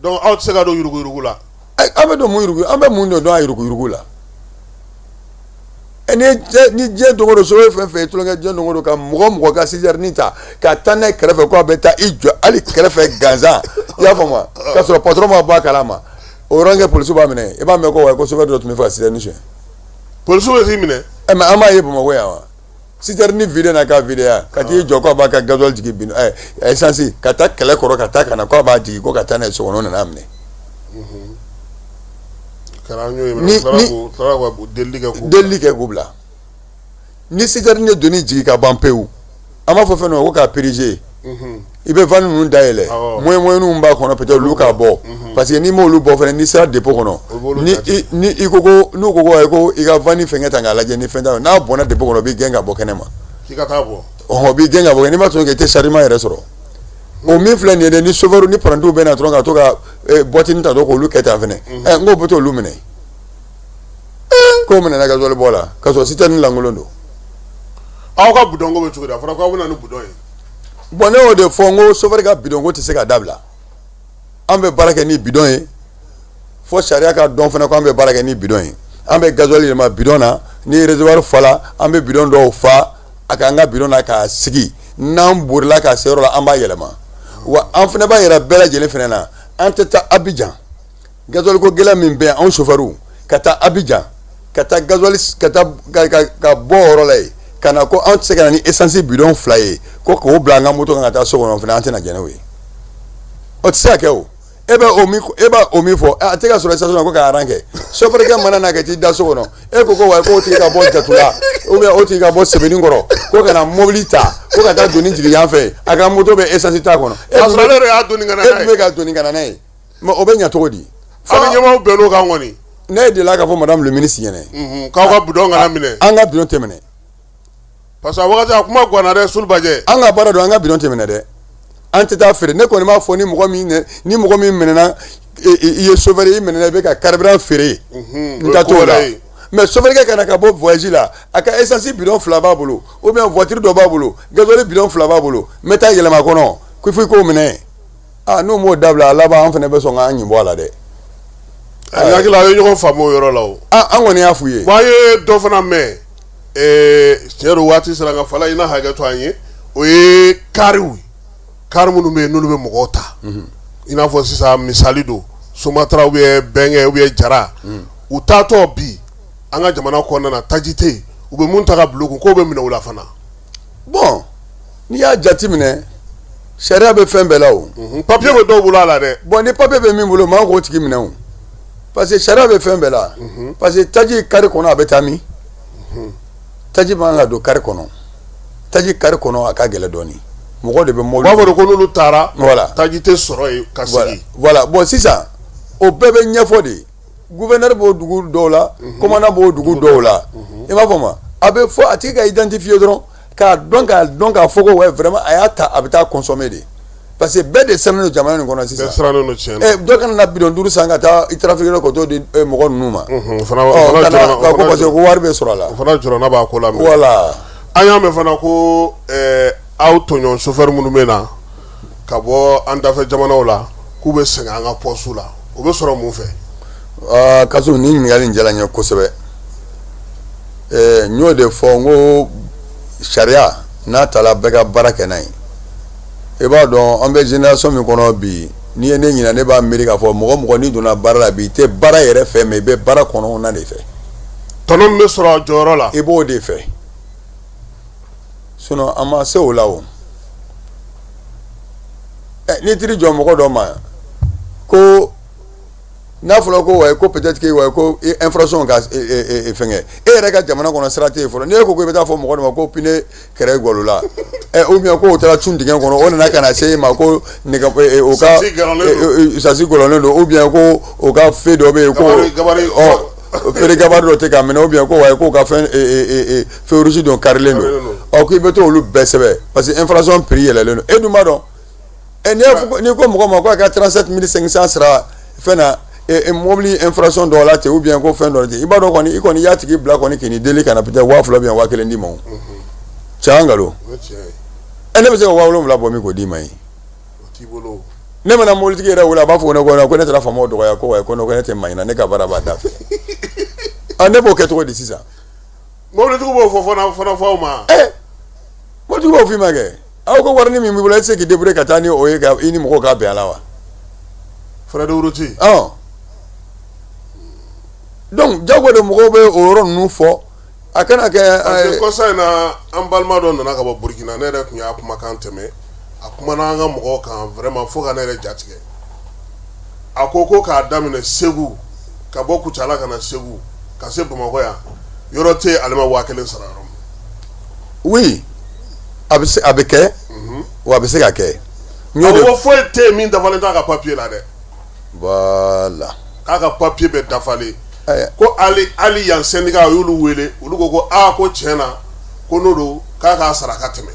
donc aw tɛ se ka don yuruguyurugu la.
an bɛ don mun yurugu an bɛ mun de dɔn a yuruguyurugu la. ni diɲɛ dogo don sogo fɛn fɛn tulonkɛ diɲɛ dogo don ka mɔgɔ ka citerne ta ka taa n'a ye kɛrɛfɛ ko a bɛ taa i jɔ hali kɛrɛfɛ gansan i y'a faamu wa k'a sɔrɔ patron ma bɔ a kalama o yɔrɔ kɛ polisiw b'a minɛ i b'a mɛn ko wa ko chauffeur dɔ tun bɛ fɛ ka citerne suɲɛ.
polisiw bɛ t'i minɛ.
mais an b'a ye Bamakɔ yan wa citerne vide na k'a vide yan ka t'i jɔ ko a b'a ka gasoil jigin bin essence ka taa kɛlɛ kɔrɔ ka taa ka na ko a b'a jigin ko ka taa n'a ye so kɔnɔ o nana minɛ. delili kɛ k'u bila ni citerne ye doni jigin ka ban pewu an b'a fɔ fɛn dɔ ma ko k'a périger i bɛ van ninnu dayɛlɛ moyen b'a kɔnɔ peut-être olu k'a bɔ parce que n'i m'olu bɔ fɛnɛ n'i sera dépôt kɔnɔ ni i ko n'u ko i ka van fɛngɛ ta k'a lajɛ ni fɛn t'a n'a bɔnna dépôt kɔnɔ o b'i gɛn ka bɔ kɛnɛ ma
k'i ka taa bɔ
o b'i gɛn ka bɔ n'i ma sɔn k'i tɛ chargement yɛrɛ sɔrɔ o min filɛ nin ye dɛ ni chauffeur ni parantiw bɛ na dɔrɔn ka to ka boîtine ta dɔrɔn k'olu kɛ tan fɛnɛ n k'o bɛ t'olu minɛ k'o minɛna gasoil bɔ la k'a sɔrɔ citerne lankolon don.
aw ka bidon ko bɛ cogo di a fɔra k'aw bɛ na ni bidon ye.
bon ne y'o de fɔ n ko chauffeur ka bidon ko tɛ se ka dabila an bɛ baara kɛ ni bidon ye fo sariya ka dɔn fana ko an bɛ baara kɛ ni bidon ye an bɛ gasoil yɛlɛma bidon na ni réservoir fala an bɛ bidon dɔw fa a k'an ka bidon na k'a sigi n'an borila k'a se yɔrɔ la an b'a yɛlɛma wa an fana b'a yɛrɛ bɛɛ lajɛlen fana na an tɛ taa Abidjan gasoil ko gɛlɛn min bɛ yan anw chauffeur ka taa Abidjan ka taa gasoil ka bɔ o yɔrɔ la yen ka na ko an tɛ se ka na ni essence bidon 2 ye ko k'o bila an ka moto kan ka taa so kɔnɔ fana an tɛna jɛn n'o ye o tɛ se ka kɛ o e b'a o min fɔ a tɛ ka sɔrɔ station na ko ka aran kɛ chauffeur kɛ mana na ka t'i da so kɔnɔ e ko wa k'o tigi ka bɔ jatu la ou bien o tigi ka bɔ sɛbɛnni kɔrɔ ko ka na mobili ta ko ka taa doni jigin yan fɛ a ka moto bɛ essence t'a kɔnɔ e dun bɛ ka doni ka na n'a ye mais o bɛ ɲɛ cogo di.
aw ni ɲɛmaaw bɛnn'o kan kɔni.
ne delila k'a fɔ madame le ministre ɲɛna.
k'aw ka bidon kana minɛ.
an ka bidon tɛ minɛ.
parce que a wagati a kuma ganna dɛ Sulu Bajɛ.
an ka baara don an ka bidon tɛ minɛ dɛ an tɛ taa feere ne kɔni b'a fɔ ni mɔgɔ min minɛna i ye chauffeur i minɛna i bɛ ka carburant feere n ta t'o la mais chauffeur kɛ ka na ka bɔ voyage la a ka essence bidon 2 b'a bolo ou bien voiture dɔ b'a bolo gasoil bidon 2 b'a bolo n bɛ taa yɛlɛma kɔnɔ ko fo i k'o minɛ n'o m'o dabila a laban an fana bɛ sɔn k'an ɲin bɔ a la dɛ.
a hakili a ye ɲɔgɔn faamu o yɔrɔ la o.
an kɔni y'a f'u ye.
bon an ye dɔ fana mɛn tiɲɛ don waati sera ka fala i na hakɛ to an ye o ye kariw minnu bɛ yen n'olu bɛ mɔgɔw ta i n'a fɔ sisan misali don Sumatra bɛnkɛ Jara u taatɔ bi an ka jamana kɔnɔna na taji tɛ yen u bɛ mun ta ka bila u kun k'o bɛ minɛ u la fana.
Bon n'i y'a jate minɛ sariya bɛ fɛn bɛɛ la o.
Papier bɛ dɔw bolo a la dɛ.
Bon ni papier bɛ min bolo maa k'o tigi minɛ o parce que sariya bɛ fɛn bɛɛ la parce que taji kari kɔnɔ a bɛ taa min taji man ka don kari kɔnɔ taji kari kɔnɔ a ka gɛlɛn dɔɔnin mɔgɔ de bɛ mɔbili.
u b'a fɔ ko n'olu taara
voilà
taji tɛ sɔrɔ yen ka sigi.
voilà bon sisan o bɛɛ bɛ ɲɛfɔ de gouverneur b'o dugu dɔw la commandant b'o dugu dɔw la i m'a fɔ ma a bɛ fɔ a tigi ka identifier dɔrɔn k'a dɔn k'a fɔ ko ouais vraiment a y'a ta a bɛ taa consommer de parce que bɛɛ de sirannen don jamana in kɔnɔ sisan.
bɛɛ sirannen don tiɲɛ na.
dɔ kana na bidon 5 san ka taa i trafiquer ko t'o di mɔgɔ ninnu ma.
o fana
parce que ko wari bɛ sɔrɔ a la.
o fana jɔrɔna b'a ko la.
voilà.
an y'a mɛn fana ko aw tɔɲɔgɔn chauffeur minnu bɛ na ka bɔ an dafɛ jamanaw la k'u bɛ sɛgɛn an ka poste la o bɛ sɔrɔ mun fɛ.
Kasu ni ɲininkali in diyara n ye kosɛbɛ n y'o de fɔ n ko sariya n'a taara bɛɛ ka baara kɛ n'a ye i b'a dɔn an bɛ génération min kɔnɔ bi n'i ye ne ɲininka ne b'a miiri k'a fɔ mɔgɔ mɔgɔ n'i donna baara la bi i tɛ baara yɛrɛ fɛ mais i bɛ baara kɔnɔna de fɛ.
tɔnɔ min bɛ sɔrɔ a jɔyɔrɔ la.
i b'o de fɛ sinon an ma se o la o n'i tiri jɔ mɔgɔ dɔ ma ko n'a fɔra ko wayi ko peut-être que wayi ko infraction ka fɛngɛ e yɛrɛ ka jamana kɔnɔ sira tɛ yen fɔlɔ n'e ko i bɛ taa fɔ mɔgɔ dɔ ma ko pine kɛrɛ gɔlo la ou bien ko o taara cun dingɛ kɔnɔ o nana ka na se e ma ko o ka sasi gɔlɔlen don ou bien ko o ka fe dɔ bɛ yen ko feere gabari dɔ tɛ k'a minɛ ou bien ko wayi ko ka fɛn feu rouge dɔ karilen don ko i bɛ to olu bɛɛ sɛbɛn parce que infraction prix yɛlɛlen don e dun b'a dɔn n'i ko mɔgɔ ma ko a ka 37 500 sara fɛn na mobili infraction dɔw la ten ou bien ko fɛn dɔ ten i b'a dɔn kɔni i kɔni y'a tigi bila kɔni k'i ni deli ka na peut-être 2000 bien 1000 d'i ma o cɛ nkalon ne bɛ se ka 7000 bɔ min k'o d'i ma ye ne mana mobilitigi yɛrɛ wele a b'a fɔ ko ne taara faamaw dɔgɔya ko wayi ko ne tɛ maɲina ne ka baara b'a da fɛ ne b'o kɛ cogo di sisan.
mobilitigi b'o fɔ fana fɔ aw ma.
mobilitigi b'o f'i ma kɛ aw ko wari min b'i bolo e tɛ se k'i débrouiller ka taa ni o ye i ni mɔgɔw ka bɛn a la wa.
frais de route.
donc jago de mɔgɔw bɛ o yɔrɔ ninnu fɔ a kana kɛ.
parce que kɔsa in na an balima dɔ nana ka bɔ Burkina ne yɛrɛ tun y'a kumakan tɛmɛ a kumana an ka mɔgɔw kan vraiment fo ka ne yɛrɛ jatigɛ a ko k'a daminɛ Segu ka bɔ Kucala ka na Segu ka se Bamakɔ yan yɔrɔ tɛ ale ma 1000 sara yɔrɔ min.
oui a bɛ kɛ wa a bɛ se ka kɛ.
awɔ foyi tɛ yen min dafalen t'a ka papier la dɛ.
voilà.
k'a ka papier bɛ dafalen. ko hali yan syndicat y'olu wele olu ko ko tiɲɛ na ko n'o don k'a k'a sara ka tɛmɛ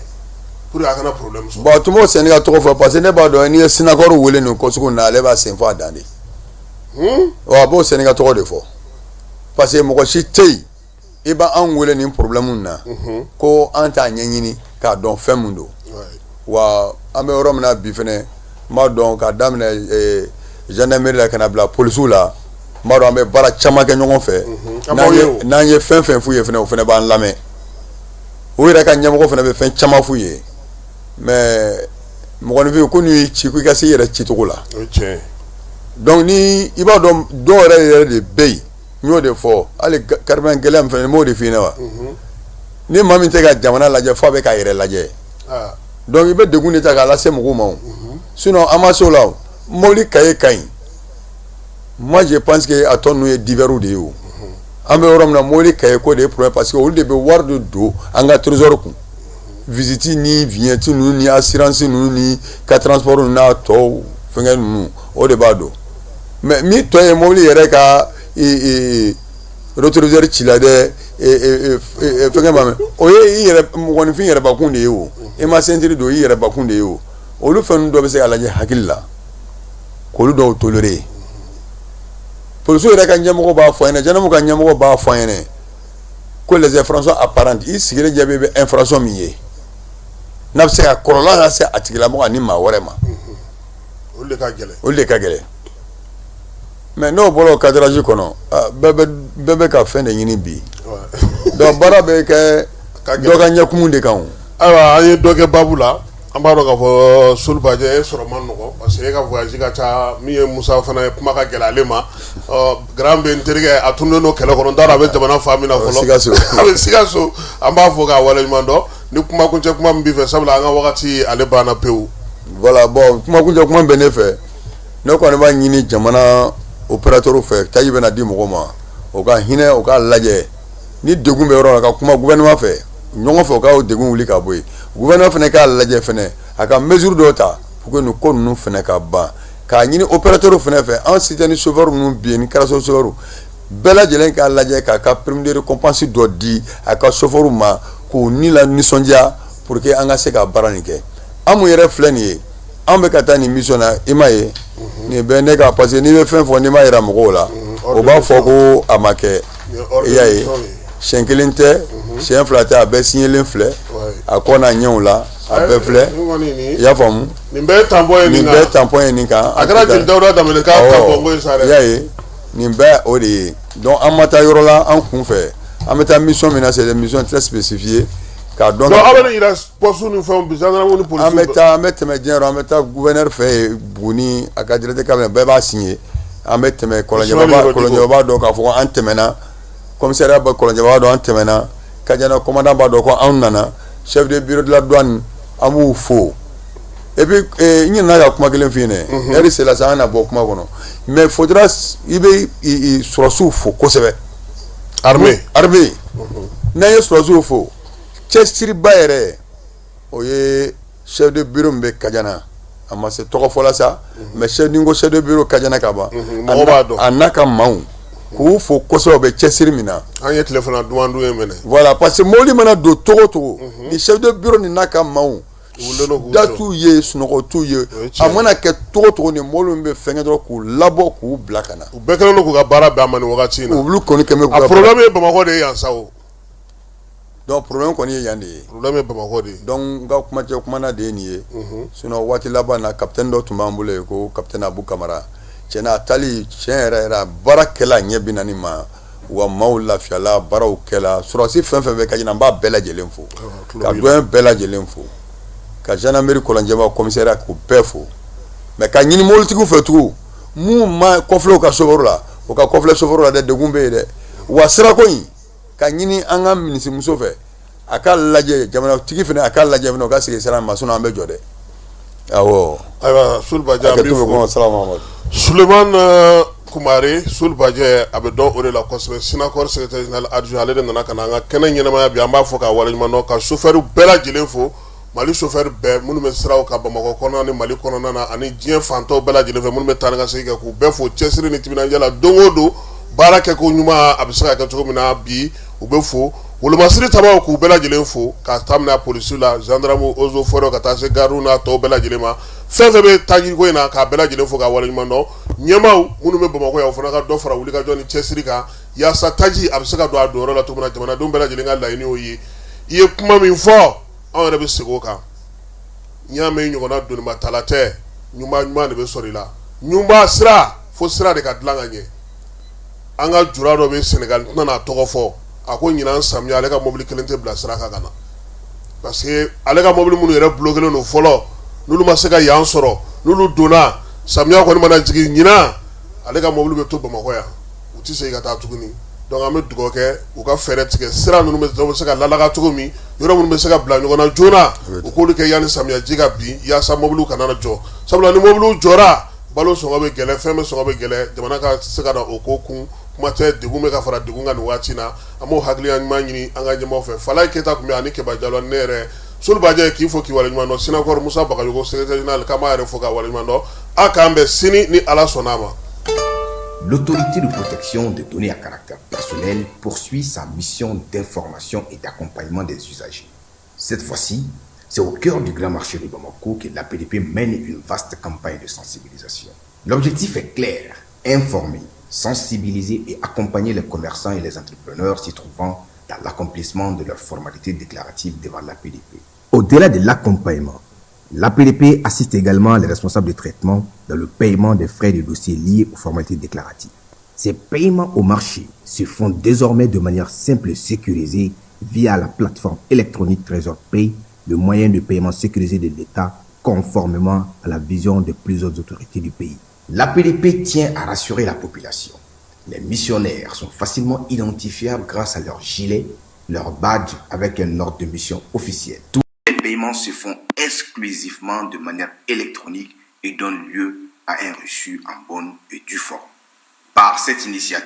pour que a kana problème sɔrɔ.
bon tun b'o syndicat tɔgɔ fɔ parce que ne b'a dɔn n'i ye Sinakɔrɔ wele nin ko sugu na ale b'a sen fɔ a dan de. wa a b'o syndicat tɔgɔ de fɔ parce que mɔgɔ si tɛ yen i b'an wele nin problème na ko an t'a ɲɛɲini k'a dɔn fɛn mun don wa an bɛ yɔrɔ min na bi fɛnɛ n b'a dɔn k'a daminɛ gendarmerie la ka na bila polisiw la n b'a dɔn an bɛ baara caman kɛ ɲɔgɔn fɛ n'an ye fɛn fɛn f'u ye fɛnɛ o fɛnɛ b'an lamɛn o yɛrɛ ka ɲɛmɔgɔ fɛnɛ bɛ fɛn caman f'u ye mais mɔgɔninfin ko n'i y'i ci ko i ka se i yɛrɛ cicogo la donc ni i b'a dɔn dɔw yɛrɛ de bɛ yen n y'o de fɔ hali carburant gɛlɛya min fɛnɛ n b'o de f'i ɲɛna wa ni maa min tɛ ka jamana lajɛ f'a bɛ k'a yɛrɛ lajɛ donc i bɛ degun de ta k'a lase mɔgɔw ma o sinon an ma se o la o mobili cahier ka ɲi moi je pense que a tɔ ninnu ye divers de ye o an bɛ yɔrɔ min na mobili cahier ko de ye problème parce que olu de bɛ wari de don an ka trésor kun visite ni vignette ninnu ni assurance ninnu ni ka transport ninnu n'a tɔw fɛngɛ ninnu o de b'a don mais min tɔ ye mobili yɛrɛ ka rétroviseur ci la dɛ fɛngɛ ma mɛn o ye i yɛrɛ mɔgɔninfin yɛrɛbakun de ye o i ma ceinture don i yɛrɛbakun de ye o olu fɛn ninnu dɔ bɛ se ka lajɛ hakili la k'olu dɔw toléré polisiw yɛrɛ ka ɲɛmɔgɔ b'a fɔ an ɲɛna gendarmew ka ɲɛmɔgɔ b'a fɔ an ɲɛna ko les infractions apparentes i sigilen jaabi bɛ infraction min ye n'a bɛ se ka kɔlɔlɔ lase a tigilamɔgɔ ani maa wɛrɛ ma
olu
de ka gɛlɛn mais n'o bɔra o cadrage kɔnɔ bɛɛ bɛ ka fɛn de ɲini bi donc baara bɛ kɛ dɔ ka ɲɛkumu de kan.
ayiwa an ye dɔ kɛ baabu la an b'a dɔn k'a fɔ Solibajɛ e sɔrɔ man nɔgɔ parce que e ka voyage ka ca min ye Musa fana ye kuma ka gɛlɛ ale ma grand bɛ n terikɛ a tunnen don kɛlɛ kɔnɔ n t'a dɔn a bɛ jamana fa min na fɔlɔ a bɛ Sikaso an b'a fɔ k'a waleɲuman dɔn ni kumakuncɛ kuma min b'i fɛ sabula an ka wagati ale banna pewu.
voilà bon kumakuncɛ kuma bɛ ne fɛ ne kɔni b'a ɲini jamana opérateur fɛ taji bɛna di mɔgɔ ma o ka hinɛ o ka lajɛ ni degun bɛ yɔrɔ la ka kuma gouvernement fɛ ɲɔgɔn fɛ o ka o degun wuli ka bɔ yen gouvernement fana k'a lajɛ fana a ka mesure dɔw ta pour que nin ko ninnu fana ka ban k'a ɲini opérateur fana fɛ an si tɛ ni chauffeur ninnu bi ye ni carasso chauffeur bɛɛ lajɛlen k'a lajɛ k'a ka prime de récompense dɔ di a ka chauffeur ma k'u ni la nisɔndiya pour que an ka se ka baara nin kɛ an mun yɛrɛ filɛ nin ye an bɛ ka taa nin mission na i m'a ye nin bɛ ne ka parce que n'i bɛ fɛn fɔ n'i m'a yira mɔgɔw la o b'a fɔ ko a ma kɛ i y'a ye siɲɛ kelen tɛ siɲɛ fila tɛ a bɛɛ signalen filɛ a kɔ n'a ɲɛw la a bɛɛ filɛ i y'a faamu
nin bɛɛ tampon ye nin kan
a kɛra
jeli Dawuda Danbɛlɛ k'a tampon ko ye sa dɛ
i y'a ye nin bɛɛ o de ye donc an ma taa yɔrɔ la an kun fɛ an bɛ taa mission min na c'est des missions très spécifiées k'a dɔn
aw bɛ ne yira poste ni fɛnw bi gendarmerie ni police
an bɛ tɛmɛ diɲɛ yɔrɔ an bɛ taa gouverneur fɛ yen Buguni a ka directeur cabinet bɛɛ b'a signé an bɛ tɛmɛ Kɔlɔnjɛba b'a dɔn k'a fɔ ko an tɛmɛna commissariat bɛ Kɔlɔnjɛba b'a dɔn an tɛmɛna Kajana commandant b'a dɔn ko anw nana chef de bureau de la douane an b'u fo et puis n ɲinɛna ka kuma kelen f'i ɲɛna heure sera sa an na bɔ kuma kɔnɔ mais faudra i bɛ sɔrɔsiw fo kosɛbɛ armée n'an ye sɔrɔsiw fo cɛsiriba yɛrɛ o ye chef de bureau min bɛ Kajana a ma se tɔgɔ fɔ la sa mais ni ko chef de bureau Kajana ka ban a n'a ka maaw k'u fo kosɛbɛ o bɛ cɛsiri min na
an ye téléphone dumandu ye minɛ
voilà parce que mobili mana don togo togo ni chef de bureau ni n'a ka maaw da t'u ye sunɔgɔ t'u ye a mana kɛ togo togo ni mobili min bɛ fɛnkɛ dɔrɔn k'u labɔ k'u bila ka na
u bɛɛ kɛlen don k'u ka baara bɛn a ma nin wagati in na
olu kɔni kɛmɛ k'u ka
a problème ye Bamakɔ de ye yan sa o
donc problème kɔni ye yan de ye
problème ye Bamakɔ de ye
donc n ka kumacɛ kumana de ye nin ye sinon waati laban na capitaine dɔ tun b'an bolo yen ko capitaine Abu Kamara tiɲɛna a tali tiɲɛ yɛrɛ yɛrɛ a baara kɛla ɲɛ bi naani ma wa maaw lafiyala baaraw kɛla sɔrɔsi fɛn fɛn bɛ Kajana n b'a bɛɛ lajɛlen fo ka doyen bɛɛ lajɛlen fo ka gendarmerie Kɔlɔnjɛba commissariat k'u bɛɛ fo mais ka ɲini mobilitigiw fɛ tugun mun ma kɔfilɛ u ka chauffeur la o ka kɔfilɛ chauffeur la dɛ degun bɛ yen dɛ wa sirako in ka ɲini an ka minisimuso fɛ a ka lajɛ jamanatigi fana a ka lajɛ fana o ka sigi sira ma sinon an bɛ jɔ dɛ awɔ
ayiwa Solibajɛ an b'i fo Sulemani Kumare Solibajɛ a bɛ dɔn o de la kosɛbɛ Sinacor secrétaire général adjoint ale de nana ka na an ka kɛnɛ ɲɛnamaya bi an b'a fɔ k'a waleɲuman dɔn ka chauffeur bɛɛ lajɛlen fo Mali chauffeur bɛɛ minnu bɛ siraw ka Bamakɔ kɔnɔna ni Mali kɔnɔna na ani diɲɛ fantɔw bɛɛ lajɛlen fɛ minnu bɛ taa ni ka segin kɛ k'u bɛɛ fo cɛsiri ni timinandiya la don o don baara kɛ ko ɲuman a bɛ se ka kɛ cogo min na bi u bɛ fo wolomasiri tabaw k'u bɛɛ lajɛlen fo k'a daminɛ polisiw la gendarmew eaux et forêts ka taa se gariw n'a tɔw bɛɛ lajɛlen ma fɛn fɛn bɛ tajiko in na k'a bɛɛ lajɛlen fo k'a waleɲuman dɔn ɲɛmaaw minnu bɛ Bamakɔ yan o fana ka dɔ fara wulikajɔ ni cɛsiri kan yaasa taji a bɛ se ka don a donyɔrɔ la cogo min na jamanadenw bɛɛ lajɛlen ka laɲini y'o ye i ye kuma min fɔ anw yɛrɛ bɛ segin o kan n y'a mɛn ɲɔgɔnna doniba tala tɛ ɲuman de bɛ sɔrɔ i la ɲuman sira fo sira de ka dilan ka ɲɛ an ka jura dɔ bɛ Sénégal n tɛna n'a tɔgɔ fɔ a ko ɲinan samiya ale ka mobili kelen tɛ bila sira kan ka na parce que ale ka mobili minnu yɛrɛ bloqué len don fɔlɔ n'olu ma se ka yan sɔrɔ n'olu donna samiya kɔni mana jigin ɲinan ale ka mobili bɛ to Bamakɔ yan u tɛ segin ka taa tuguni donc an bɛ dugawu kɛ u ka fɛɛrɛ tigɛ sira ninnu bɛ se ka lalaga cogo min yɔrɔ minnu bɛ se ka bila ɲɔgɔn na joona u k'olu kɛ yanni samiya ji ka bin yaasa mobiliw kana na jɔ sabula ni mobiliw jɔra balo sɔngɔ bɛ gɛlɛ fɛn bɛ sɔngɔ bɛ gɛlɛ jamana ka se ka na o ko kun kuma tɛ degun bɛ ka fara degun kan nin waati na an b'o hakilina ɲuman ɲini an ka ɲɛmaaw fɛ Falaye Keyita tun bɛ ani Keba Jalo ne yɛrɛ Solibajɛ k'i fo k'i waleɲuman dɔn Sinacor Musa Bagayogo secrétaire général k'an b'a yɛrɛ fo k'a waleɲuman dɔn a k'an bɛn sini ni Ala sɔnn'a ma.
L'autorité de protection des données à caractère personnel poursuit sa mission d'information et d'accompagnement des usagers. Cette fois-ci, c'est au cœur du grand marché de Bamako que l'APDP mène une vaste campagne de sensibilisation. L'objectif est clair, informer, sensibiliser et accompagner les commerçants et les entrepreneurs s'y trouvant dans l'accomplissement de leurs formalités déclaratives devant l'APDP. Au-delà de l'accompagnement, l'APDP assiste également les responsables de traitement dans le paiement des frais de dossiers liés aux formalités déclaratives. Ces paiements au marché se font désormais de manière simple et sécurisée via la plateforme électronique Trésor Pay, le moyen de paiement sécurisé de l'État, conformément à la vision de plusieurs autorités du pays. L'APDP tient à rassurer la population. Les missionnaires sont facilement identifiables grâce à leur gilet, leur badge avec un ordre de mission officiel. Tous les paiements se font exclusivement de manière électronique et donnent lieu à un reçu en bonne et due forme. Par cette initiative,